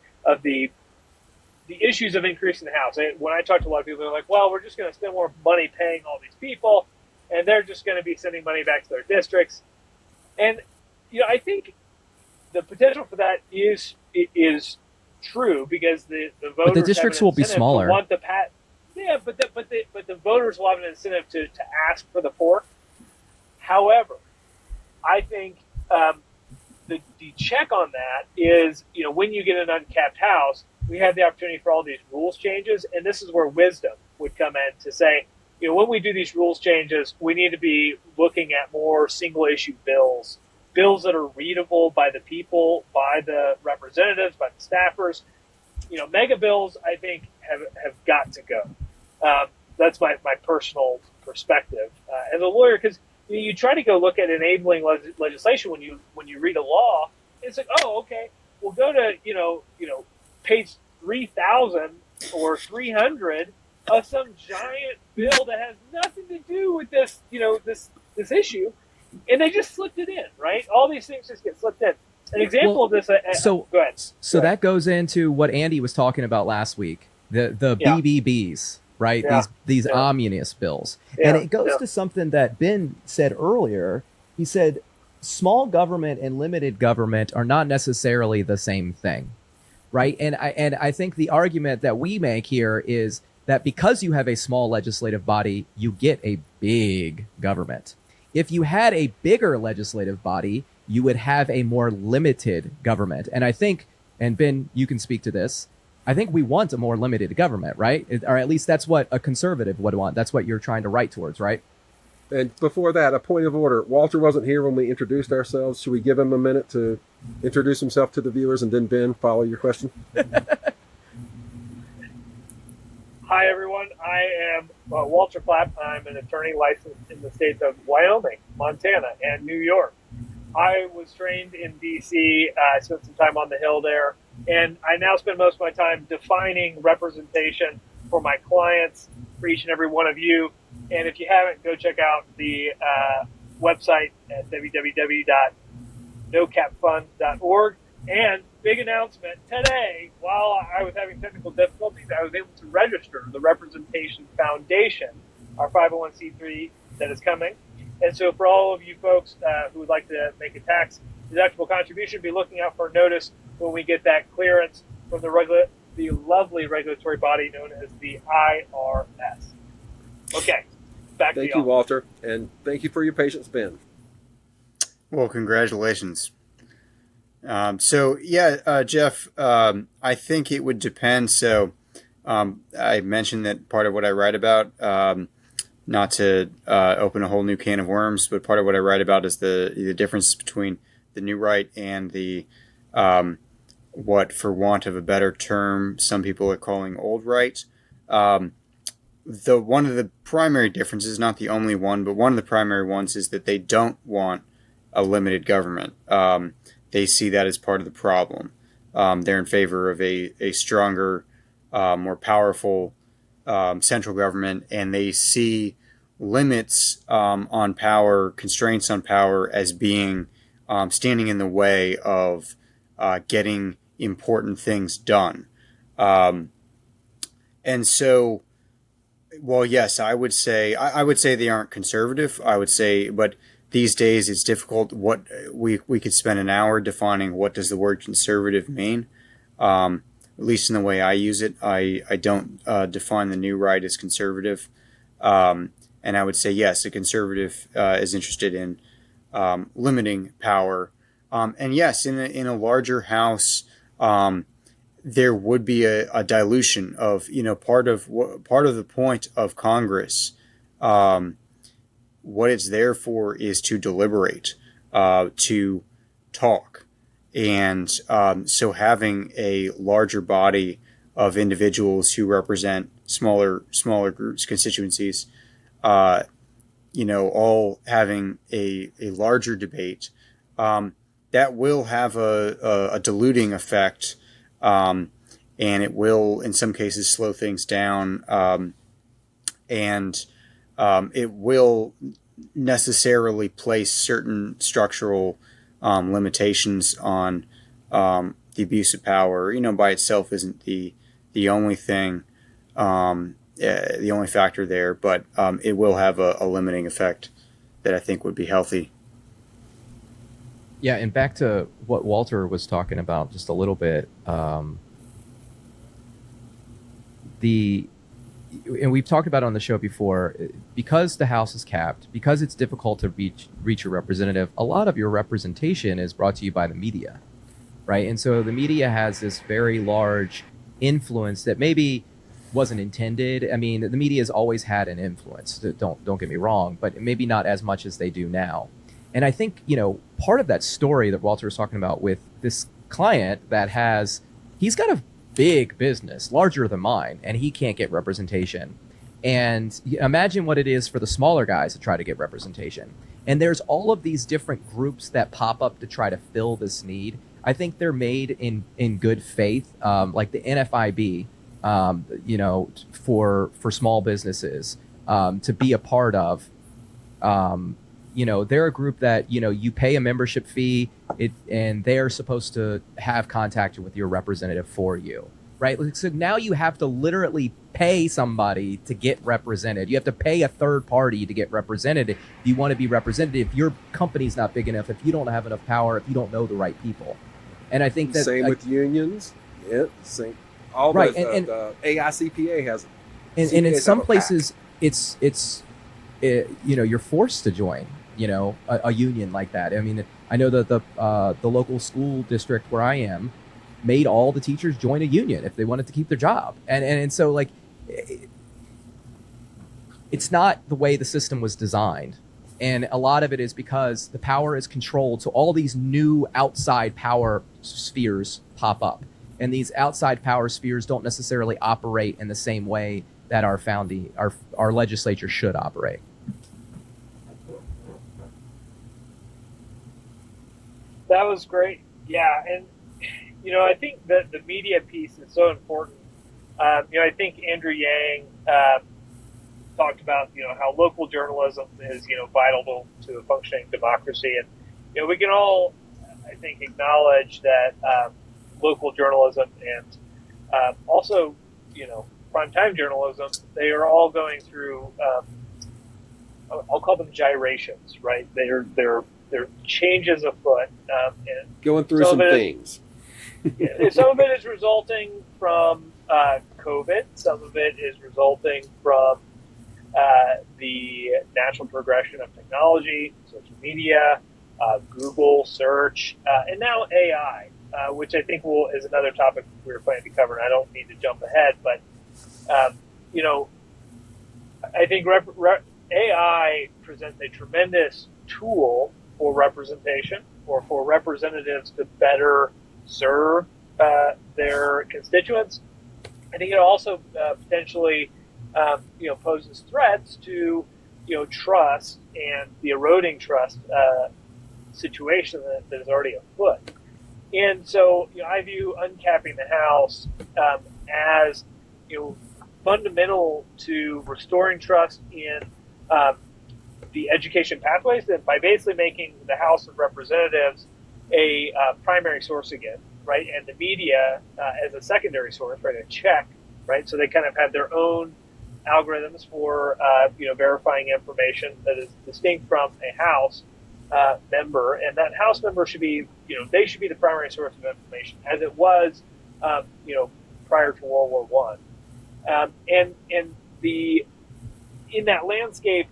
issues of increasing the House. When I talk to a lot of people, they're like, well, we're just going to spend more money paying all these people, and they're just going to be sending money back to their districts. And I think the potential for that is true, because the voters, but the districts will be smaller. Want the but the voters will have an incentive to ask for the pork. However, I think the check on that is, when you get an uncapped House, we have the opportunity for all these rules changes, and this is where wisdom would come in to say, when we do these rules changes, we need to be looking at more single issue bills that are readable by the people, by the representatives, by the staffers. Mega bills, I think, have got to go. That's my personal perspective as a lawyer, because you try to go look at enabling legislation when you read a law. It's like, oh, okay, we'll go to page 3,000 or 300 of some giant bill that has nothing to do with this this issue, and they just slipped it in, right? All these things just get slipped in. An example of this. So go ahead. So that goes into what Andy was talking about last week, the BBBs, right? Yeah. These omnibus bills, Yeah. and it goes to something that Ben said earlier. He said small government and limited government are not necessarily the same thing, right? And I think the argument that we make here is that because you have a small legislative body, you get a big government. If you had a bigger legislative body, you would have a more limited government. And I think, and Ben, you can speak to this, I think we want a more limited government, right? Or at least that's what a conservative would want. That's what you're trying to write towards, right? And before that, a point of order. Walter wasn't here when we introduced ourselves. Should we give him a minute to introduce himself to the viewers, and then Ben, follow your question? Hi, everyone. I am Walter Clapp. I'm an attorney licensed in the states of Wyoming, Montana, and New York. I was trained in D.C. I spent some time on the Hill there, and I now spend most of my time defining representation for my clients, for each and every one of you. And if you haven't, go check out the website at www.nocapfund.org and big announcement today. While I was having technical difficulties, I was able to register the Representation Foundation, our 501c3 that is coming. And so for all of you folks who would like to make a tax deductible contribution, be looking out for a notice when we get that clearance from the lovely regulatory body known as the IRS. Okay, back to Thank y'all. you, Walter, and thank you for your patience, Ben. Well, congratulations. Jeff, I think it would depend. So I mentioned that part of what I write about, not to open a whole new can of worms, but part of what I write about is the difference between the new right and the what, for want of a better term, some people are calling old right. One of the primary differences, not the only one, but one of the primary ones is that they don't want a limited government. They see that as part of the problem. They're in favor of a stronger, more powerful central government, and they see limits on power, constraints on power, as being standing in the way of getting important things done. And so, well, yes, I would say they aren't conservative. I would say, but these days it's difficult. What we could spend an hour defining what does the word conservative mean. At least in the way I use it, I don't define the new right as conservative. And I would say, yes, a conservative is interested in limiting power. And yes, in a larger house, there would be a dilution of, part of the point of Congress. What it's there for is to deliberate, to talk. And so having a larger body of individuals who represent smaller groups, constituencies, all having a larger debate, that will have a diluting effect, and it will, in some cases, slow things down, and it will necessarily place certain structural limitations on the abuse of power. By itself isn't the only thing, the only factor there, but it will have a limiting effect that I think would be healthy. Yeah, and back to what Walter was talking about just a little bit, and we've talked about it on the show before, because the House is capped, because it's difficult to reach a representative, a lot of your representation is brought to you by the media, right? And so the media has this very large influence that maybe wasn't intended. I mean, the media has always had an influence, don't get me wrong, but maybe not as much as they do now. And I think, part of that story that Walter was talking about with this client he's got a big business, larger than mine, and he can't get representation. And imagine what it is for the smaller guys to try to get representation. And there's all of these different groups that pop up to try to fill this need. I think they're made in good faith, like the NFIB, for small businesses to be a part of. They're a group that, you pay a membership fee, and they're supposed to have contact with your representative for you, right? So now you have to literally pay somebody to get represented. You have to pay a third party to get represented if you want to be represented. If your company's not big enough, if you don't have enough power, if you don't know the right people. And I think that same with unions. Yeah, same. All right, those, and the AICPA has. And in some places, it's you're forced to join, a union like that. I mean, I know that the local school district where I am made all the teachers join a union if they wanted to keep their job. And so, like, it's not the way the system was designed. And a lot of it is because the power is controlled. So all these new outside power spheres pop up. And these outside power spheres don't necessarily operate in the same way that our legislature should operate. That was great. Yeah. And, I think that the media piece is so important. I think Andrew Yang talked about, how local journalism is, vital to a functioning democracy. And, we can all, I think, acknowledge that local journalism and also, primetime journalism, they are all going through, I'll call them gyrations, right? They're changes afoot, and Going through some things. some of it is resulting from COVID. Some of it is resulting from the natural progression of technology, social media, Google search, and now AI, which I think is another topic we're planning to cover. And I don't need to jump ahead, but I think AI presents a tremendous tool for representation or for representatives to better serve their constituents. I think it also potentially poses threats to trust and the eroding trust situation that is already afoot. And so I view uncapping the House as fundamental to restoring trust in the education pathways, and by basically making the House of Representatives a primary source again, right, and the media as a secondary source, right, a check, right, so they kind of have their own algorithms for verifying information that is distinct from a House member, and that House member should be they should be the primary source of information, as it was prior to World War One. And in that landscape,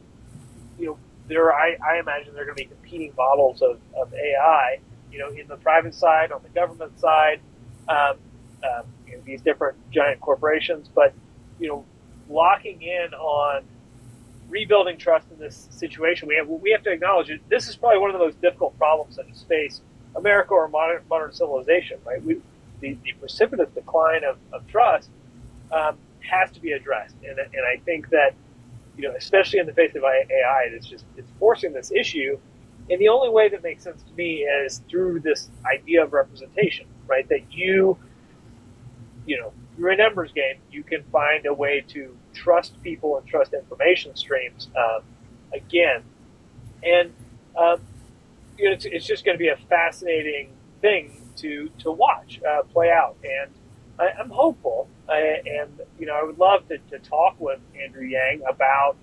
I imagine there are going to be competing models of AI, in the private side, on the government side, these different giant corporations, but locking in on rebuilding trust in this situation, we have to acknowledge it. This is probably one of the most difficult problems that has faced America or modern civilization, right? The precipitous decline of trust has to be addressed, and I think that especially in the face of AI, it's forcing this issue, and the only way that makes sense to me is through this idea of representation, right? That through a numbers game, you can find a way to trust people and trust information streams again, and it's just going to be a fascinating thing to watch play out, and I'm hopeful, and I would love to talk with Andrew Yang about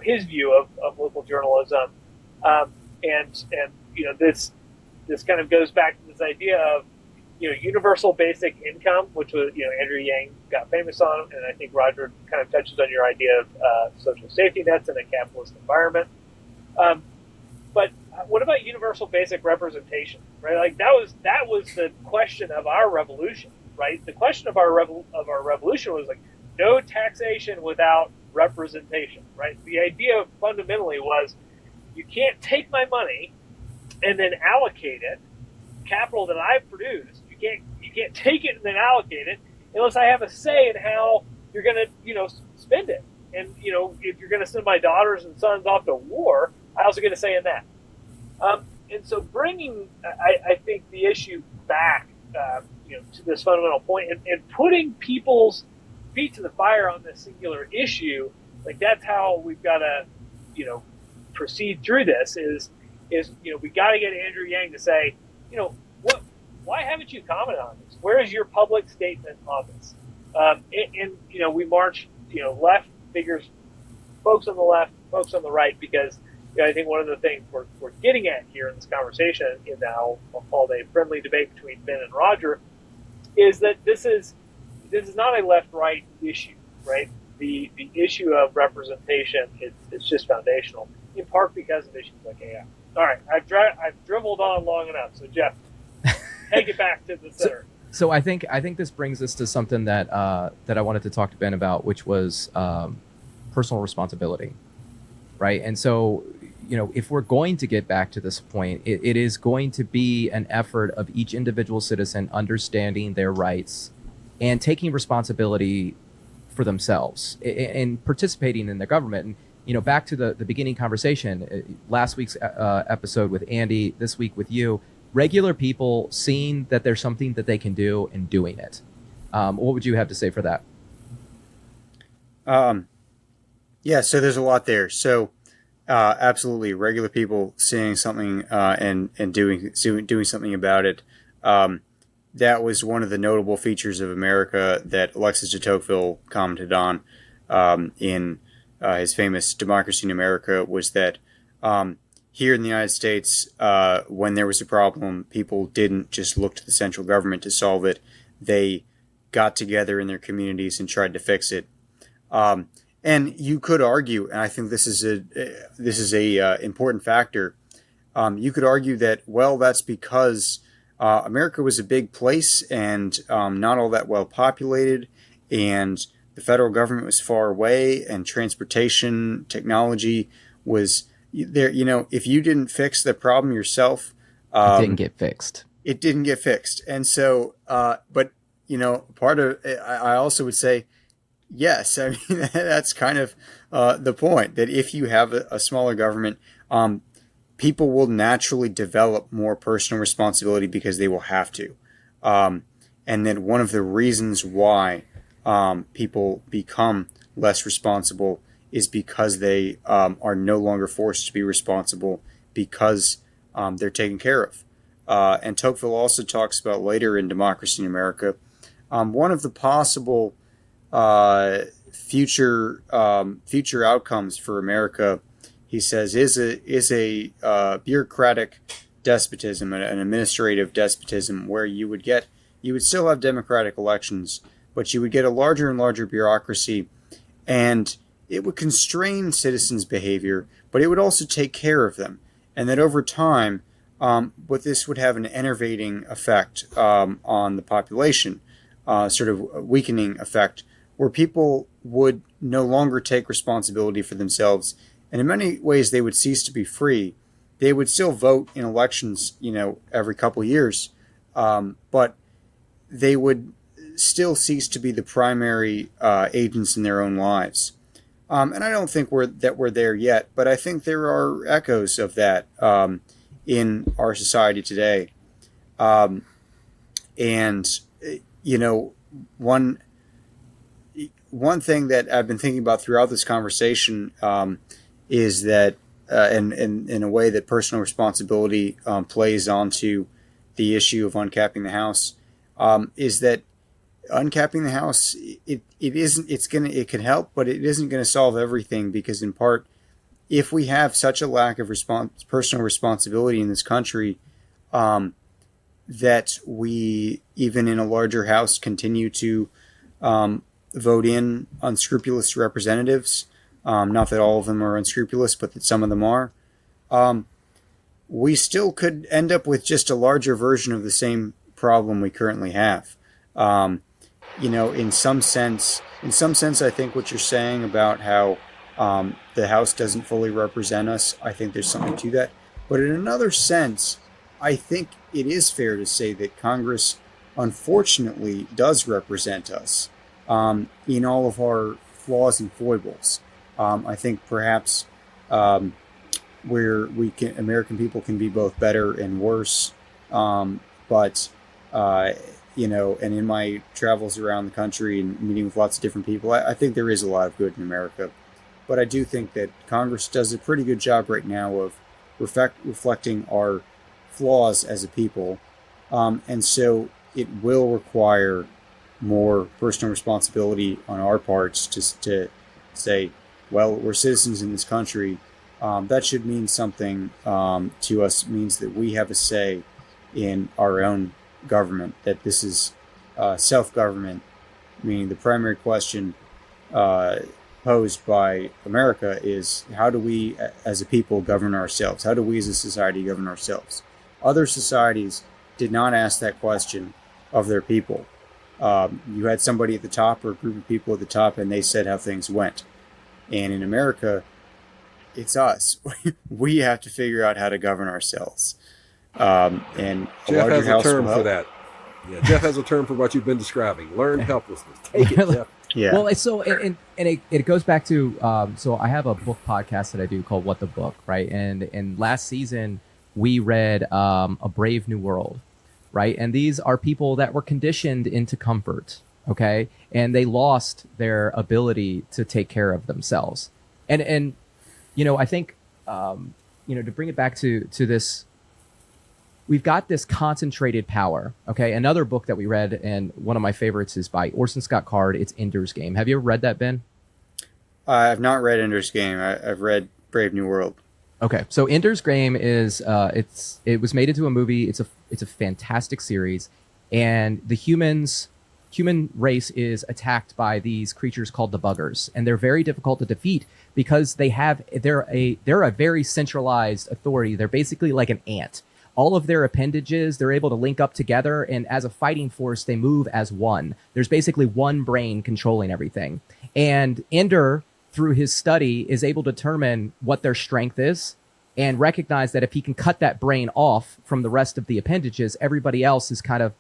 his view of local journalism, and this kind of goes back to this idea of universal basic income, which was Andrew Yang got famous on, and I think Roger kind of touches on your idea of social safety nets in a capitalist environment. But what about universal basic representation, right? Like that was the question of our revolution, right? The question of our revolution was like no taxation without representation, right? The idea fundamentally was you can't take my money and then allocate it, capital that I've produced. You can't take it and then allocate it unless I have a say in how you're going to spend it. And if you're going to send my daughters and sons off to war, I also get a say in that. And so bringing, I think, the issue back, to this fundamental point and putting people's feet to the fire on this singular issue, like that's how we've got to, proceed through this. Is we got to get Andrew Yang to say, why haven't you commented on this? Where is your public statement on this? And we march, left figures, folks on the left, folks on the right, because I think one of the things we're getting at here in this conversation, in that I'll call it a friendly debate between Ben and Roger, is that this is not a left-right issue, right? The issue of representation it's just foundational, in part because of issues like AI. All right, I've dribbled on long enough, so Jeff, take it back to the center. So I think this brings us to something that I wanted to talk to Ben about, which was personal responsibility, right? And so if we're going to get back to this point, it is going to be an effort of each individual citizen understanding their rights and taking responsibility for themselves and participating in their government. And back to the beginning conversation, last week's episode with Andy, this week with you, regular people seeing that there's something that they can do and doing it. What would you have to say for that? Yeah, so there's a lot there. So absolutely, regular people seeing something and doing something about it. that was one of the notable features of America that Alexis de Tocqueville commented on in his famous Democracy in America, was that here in the United States, when there was a problem, people didn't just look to the central government to solve it. They got together in their communities and tried to fix it. And you could argue, and I think this is a important factor. You could argue that, well, that's because America was a big place and not all that well populated, and the federal government was far away, and transportation technology was there. You know, if you didn't fix the problem yourself, It didn't get fixed. it didn't get fixed. And so, but you know, part of I also would say, yes, I mean that's kind of the point, that if you have a smaller government, people will naturally develop more personal responsibility because they will have to. And then one of the reasons why people become less responsible is because they are no longer forced to be responsible, because they're taken care of. And Tocqueville also talks about later in Democracy in America, one of the possible future outcomes for America, he says, is a bureaucratic despotism, an administrative despotism, where you would still have democratic elections, but you would get a larger and larger bureaucracy, and it would constrain citizens' behavior, but it would also take care of them. And that over time, but this would have an enervating effect on the population, sort of a weakening effect, where people would no longer take responsibility for themselves. And in many ways, they would cease to be free. They would still vote in elections, you know, every couple of years, but they would still cease to be the primary agents in their own lives. And I don't think we're there yet, but I think there are echoes of that in our society today. And you know, one thing that I've been thinking about throughout this conversation is that, and in a way that personal responsibility plays onto the issue of uncapping the House, is that uncapping the House, it can help, but it isn't going to solve everything, because in part, if we have such a lack of personal responsibility in this country, that we, even in a larger House, continue to vote in unscrupulous representatives, not that all of them are unscrupulous, but that some of them are, we still could end up with just a larger version of the same problem we currently have. You know, in some sense, I think what you're saying about how the House doesn't fully represent us, I think there's something to that. But in another sense, I think it is fair to say that Congress, unfortunately, does represent us in all of our flaws and foibles. I think perhaps where American people can be both better and worse, but you know, and in my travels around the country and meeting with lots of different people, I think there is a lot of good in America. But I do think that Congress does a pretty good job right now of reflecting our flaws as a people. And so it will require more personal responsibility on our parts to say, well, we're citizens in this country. That should mean something to us. It means that we have a say in our own government, that this is self-government, meaning the primary question posed by America is, how do we as a people govern ourselves? How do we as a society govern ourselves? Other societies did not ask that question of their people. You had somebody at the top or a group of people at the top, and they said how things went. And in America, it's us. We have to figure out how to govern ourselves. And Jeff has a house term will for help. that. Yeah, Jeff has a term for what you've been describing. Learned helplessness. Take it, Jeff. Yeah. Well, so it goes back to so I have a book podcast that I do called What the Book, right? And last season we read A Brave New World, right? And these are people that were conditioned into comfort, okay? And they lost their ability to take care of themselves. And you know, I think you know, to bring it back to this, we've got this concentrated power. Okay, another book that we read, and one of my favorites, is by Orson Scott Card. It's Ender's Game. Have you ever read that, Ben? I've not read Ender's Game. I've read Brave New World. Okay, so Ender's Game is it was made into a movie. It's a fantastic series, and the human race is attacked by these creatures called the buggers, and they're very difficult to defeat because they're a very centralized authority. They're basically like an ant. All of their appendages, they're able to link up together, and as a fighting force, they move as one. There's basically one brain controlling everything. And Ender, through his study, is able to determine what their strength is and recognize that if he can cut that brain off from the rest of the appendages, everybody else is kind of,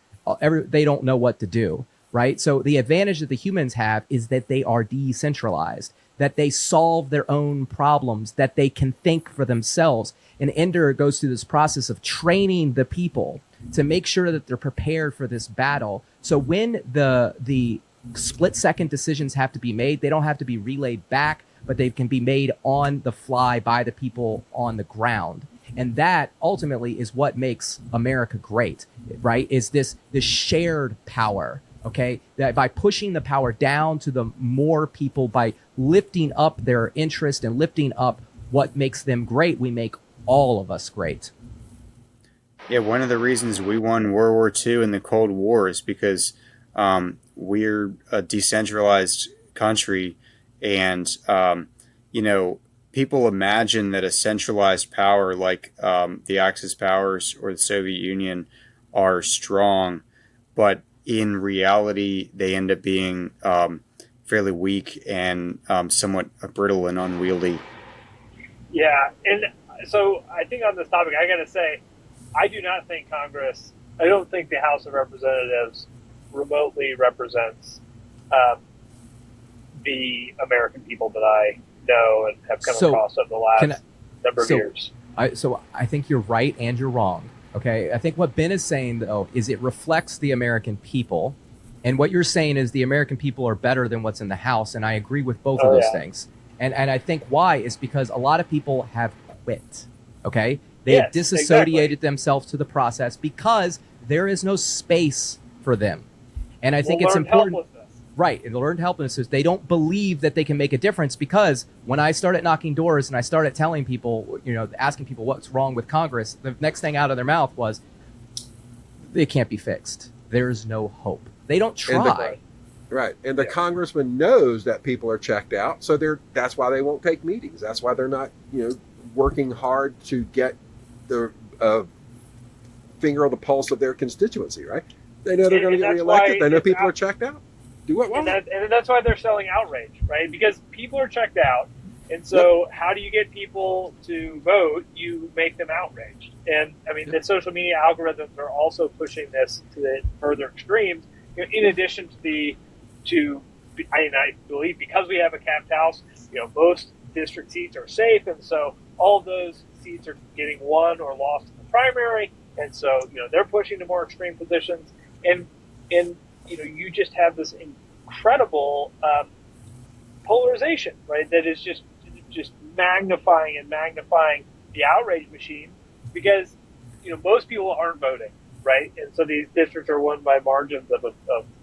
they don't know what to do, right? So the advantage that the humans have is that they are decentralized, that they solve their own problems, that they can think for themselves. And Ender goes through this process of training the people to make sure that they're prepared for this battle. So when the split-second decisions have to be made, they don't have to be relayed back, but they can be made on the fly by the people on the ground. And that ultimately is what makes America great, right? Is this shared power, okay? That by pushing the power down to the more people, by lifting up their interest and lifting up what makes them great, we make all of us great. Yeah, one of the reasons we won World War II and the Cold War is because we're a decentralized country, and people imagine that a centralized power like the Axis powers or the Soviet Union are strong, but in reality, they end up being fairly weak and somewhat brittle and unwieldy. Yeah, and so I think on this topic, I got to say, I do not think Congress, I don't think the House of Representatives remotely represents the American people that I know and have come across over the last number of years. I think you're right and you're wrong. Okay, I think what Ben is saying, though, is it reflects the American people. And what you're saying is the American people are better than what's in the House. And I agree with both of those things. And I think why is because a lot of people have quit. Okay, they have disassociated themselves to the process because there is no space for them. And I think it's important. Right, and the learned helplessness, they don't believe that they can make a difference, because when I started knocking doors and I started telling people, asking people what's wrong with Congress, the next thing out of their mouth was, it can't be fixed. There's no hope. They don't try. And the congressman knows that people are checked out, so that's why they won't take meetings. That's why they're not, working hard to get the finger on the pulse of their constituency, right? They know they're going to get reelected. They know people are checked out. And that's why they're selling outrage, right? Because people are checked out. And so how do you get people to vote? You make them outraged. And I mean, the social media algorithms are also pushing this to the further extremes. In addition to I believe because we have a capped house, most district seats are safe. And so all of those seats are getting won or lost in the primary. And so, they're pushing to more extreme positions. And you just have this incredible polarization, right? That is just magnifying the outrage machine, because most people aren't voting, right? And so these districts are won by margins of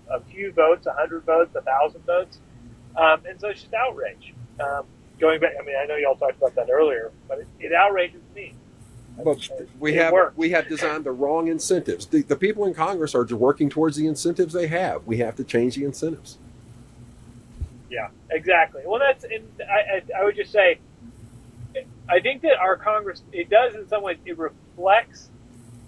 a few votes, 100 votes, 1,000 votes, and so it's just outrage. Going back, I mean, I know y'all talked about that earlier, but it outrages me. But we have designed the wrong incentives. The people in Congress are working towards the incentives they have. We have to change the incentives. Yeah, exactly. Well, I would just say, I think that our Congress, it does in some ways, it reflects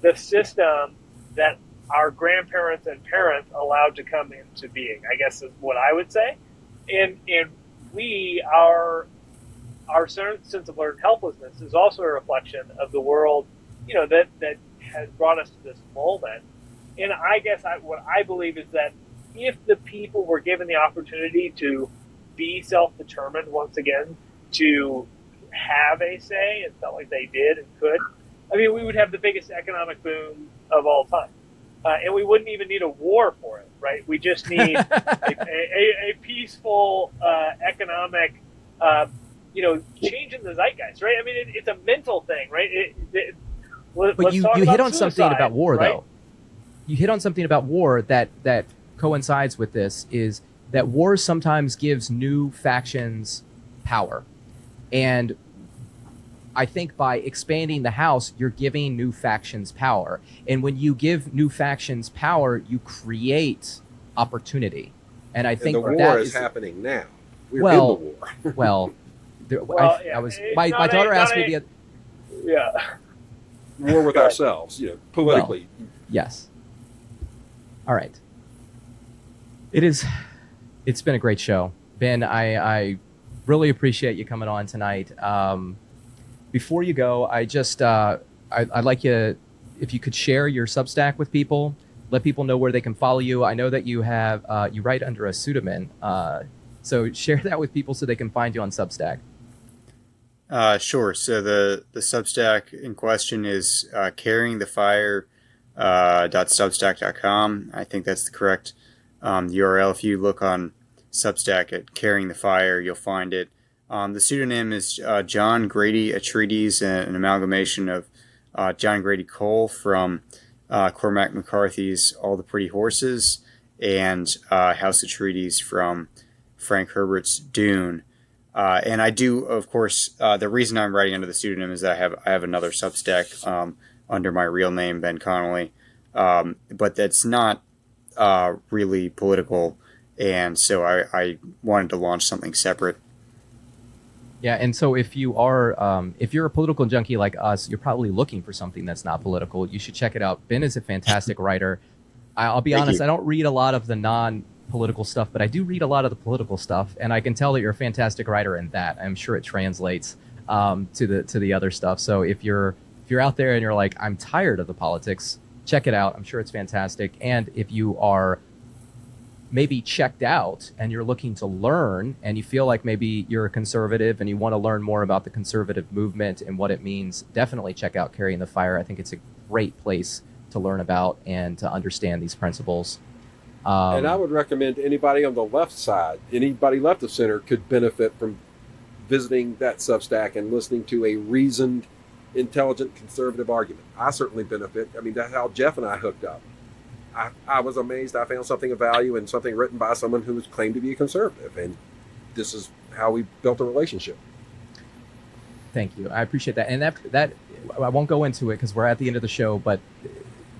the system that our grandparents and parents allowed to come into being, I guess is what I would say. And our sense of learned helplessness is also a reflection of the world, that has brought us to this moment. And I guess what I believe is that if the people were given the opportunity to be self-determined once again, to have a say, and felt like they did and could, I mean, we would have the biggest economic boom of all time. And we wouldn't even need a war for it, right? We just need a peaceful economic change in the zeitgeist, right? I mean, it's a mental thing, right? But let's you talk hit about on something suicide, about war, right? though. You hit on something about war that coincides with this, is that war sometimes gives new factions power. And I think by expanding the House, you're giving new factions power. And when you give new factions power, you create opportunity. And I And think the war that is happening now. We're in the well, war. well, Well, I yeah, was it's my not daughter a, asked not me a, the yeah. War with Go ahead. ourselves, politically. yes. All right. It's been a great show. Ben, I really appreciate you coming on tonight. Before you go, I'd like you, if you could share your Substack with people, let people know where they can follow you. I know that you have you write under a pseudonym, so share that with people so they can find you on Substack. Sure. So the Substack in question is carryingthefire .substack.com. I think that's the correct URL. If you look on Substack at Carrying the Fire, you'll find it. The pseudonym is John Grady Atreides, an amalgamation of John Grady Cole from Cormac McCarthy's All the Pretty Horses and House Atreides from Frank Herbert's Dune. And I do, of course, the reason I'm writing under the pseudonym is that I have another Substack under my real name, Ben Connolly, but that's not really political, and so I wanted to launch something separate. Yeah, and so if you're a political junkie like us, you're probably looking for something that's not political. You should check it out. Ben is a fantastic writer. I'll be Thank honest, you. I don't read a lot of the non-political stuff, but I do read a lot of the political stuff, and I can tell that you're a fantastic writer in that. I'm sure it translates to the other stuff. So if you're out there and you're like, I'm tired of the politics, check it out. I'm sure it's fantastic. And if you are maybe checked out and you're looking to learn and you feel like maybe you're a conservative and you want to learn more about the conservative movement and what it means, definitely check out Carrying the Fire. I think it's a great place to learn about and to understand these principles. And I would recommend anybody on the left side, anybody left of center, could benefit from visiting that Substack and listening to a reasoned, intelligent, conservative argument. I certainly benefit. I mean, that's how Jeff and I hooked up. I was amazed I found something of value in something written by someone who was claimed to be a conservative. And this is how we built a relationship. Thank you. I appreciate that. And that I won't go into it because we're at the end of the show, but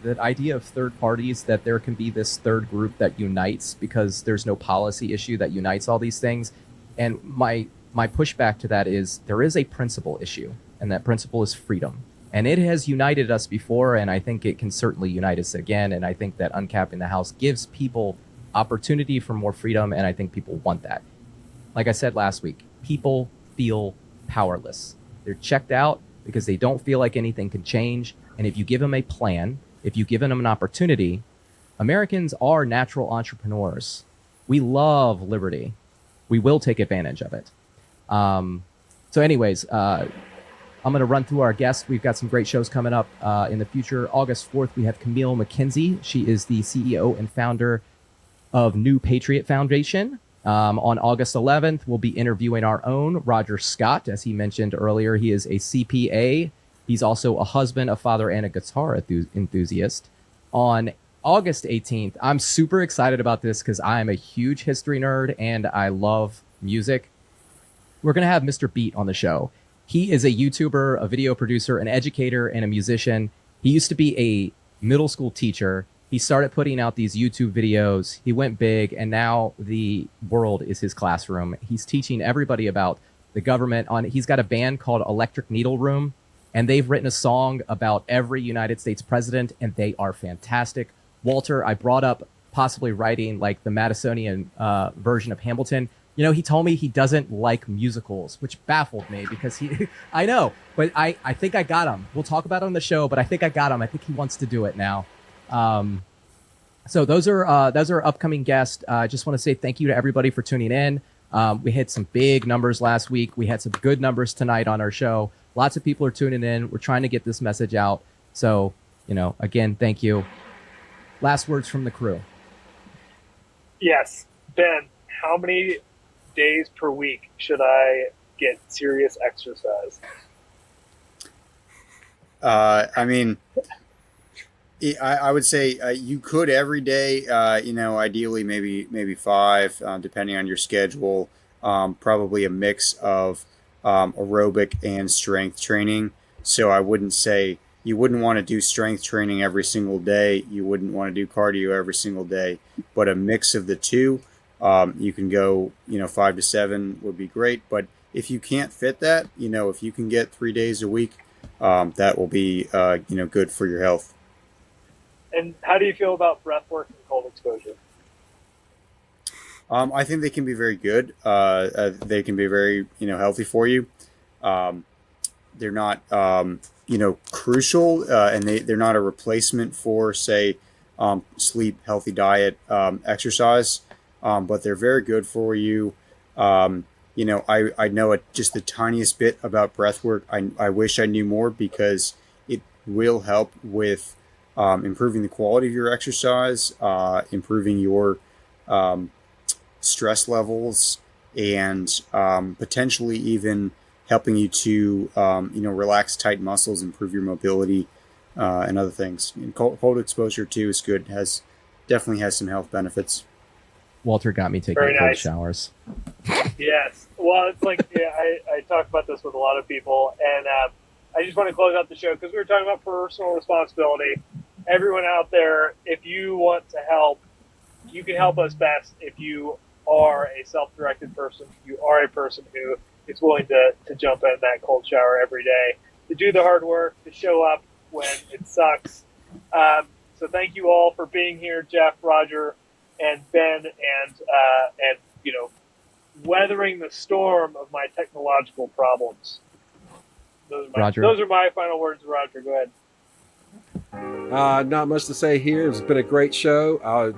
the idea of third parties, that there can be this third group that unites because there's no policy issue that unites all these things. And my pushback to that is there is a principle issue, and that principle is freedom. And it has united us before, and I think it can certainly unite us again. And I think that uncapping the House gives people opportunity for more freedom, and I think people want that. Like I said last week, people feel powerless. They're checked out because they don't feel like anything can change. And if you give them a plan, if you give them an opportunity, Americans are natural entrepreneurs. We love liberty. We will take advantage of it. So anyways, I'm going to run through our guests. We've got some great shows coming up in the future. August 4th, we have Camille McKenzie. She is the CEO and founder of New Patriot Foundation. On August 11th, we'll be interviewing our own Roger Scott. As he mentioned earlier, he is a CPA. He's also a husband, a father, and a guitar enthusiast. On August 18th, I'm super excited about this because I'm a huge history nerd and I love music. We're going to have Mr. Beat on the show. He is a YouTuber, a video producer, an educator, and a musician. He used to be a middle school teacher. He started putting out these YouTube videos. He went big, and now the world is his classroom. He's teaching everybody about the government. He's got a band called Electric Needle Room, and they've written a song about every United States president, and they are fantastic. Walter, I brought up possibly writing like the Madisonian version of Hamilton. You know, he told me he doesn't like musicals, which baffled me because I know, but I think I got him. We'll talk about it on the show, but I think I got him. I think he wants to do it now. So those are upcoming guests. I just want to say thank you to everybody for tuning in. We had some big numbers last week. We had some good numbers tonight on our show. Lots of people are tuning in. We're trying to get this message out. So, again, thank you. Last words from the crew. Yes. Ben, how many days per week should I get serious exercise? I mean, I would say you could every day. Ideally maybe 5, depending on your schedule. Probably a mix of aerobic and strength training. So I wouldn't say you wouldn't want to do strength training every single day. You wouldn't want to do cardio every single day, but a mix of the two. You can go, 5 to 7 would be great. But if you can't fit that, if you can get 3 days a week, that will be, good for your health. And how do you feel about breath work and cold exposure? I think they can be very good. They can be very, healthy for you. They're not, crucial, and they're not a replacement for, say, sleep, healthy diet, exercise, but they're very good for you. I know just the tiniest bit about breath work. I wish I knew more because it will help with improving the quality of your exercise, improving your stress levels, and potentially even helping you to relax tight muscles, improve your mobility, and other things. And cold exposure too is good. Definitely has some health benefits. Walter got me taking Very cold nice. showers. Yes. Well, it's like I talk about this with a lot of people, and I just want to close out the show because we were talking about personal responsibility. Everyone out there, if you want to help, you can help us best if you are a self-directed person. You are a person who is willing to jump in that cold shower every day, to do the hard work, to show up when it sucks. So thank you all for being here, Jeff, Roger, and Ben, and weathering the storm of my technological problems. Those are my final words, Roger. Go ahead. Not much to say here. It's been a great show. I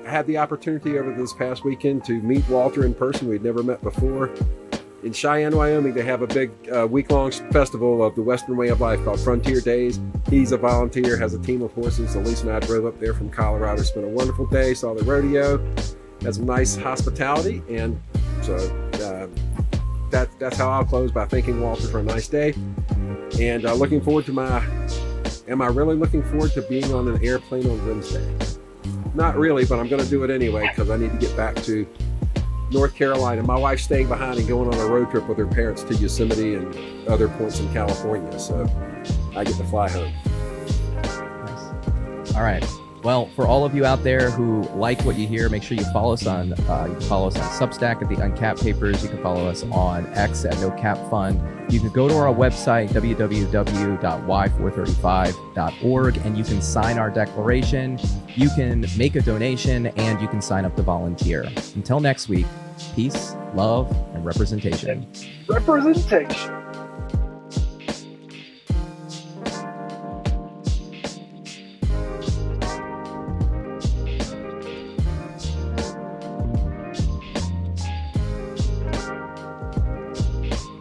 had the opportunity over this past weekend to meet Walter in person. We'd never met before. In Cheyenne, Wyoming, they have a big week-long festival of the Western way of life called Frontier Days. He's a volunteer, has a team of horses. So Lisa and I drove up there from Colorado, spent a wonderful day, saw the rodeo, had some nice hospitality, and so that's how I'll close, by thanking Walter for a nice day. And looking forward to am I really looking forward to being on an airplane on Wednesday? Not really, but I'm going to do it anyway because I need to get back to North Carolina. My wife's staying behind and going on a road trip with her parents to Yosemite and other points in California, so I get to fly home. Nice. All right. Well, for all of you out there who like what you hear, make sure you follow us on Substack at the Uncap Papers. You can follow us on X at No Cap Fund. You can go to our website, www.y435.org, and you can sign our declaration. You can make a donation, and you can sign up to volunteer. Until next week, peace, love, and representation. Representation.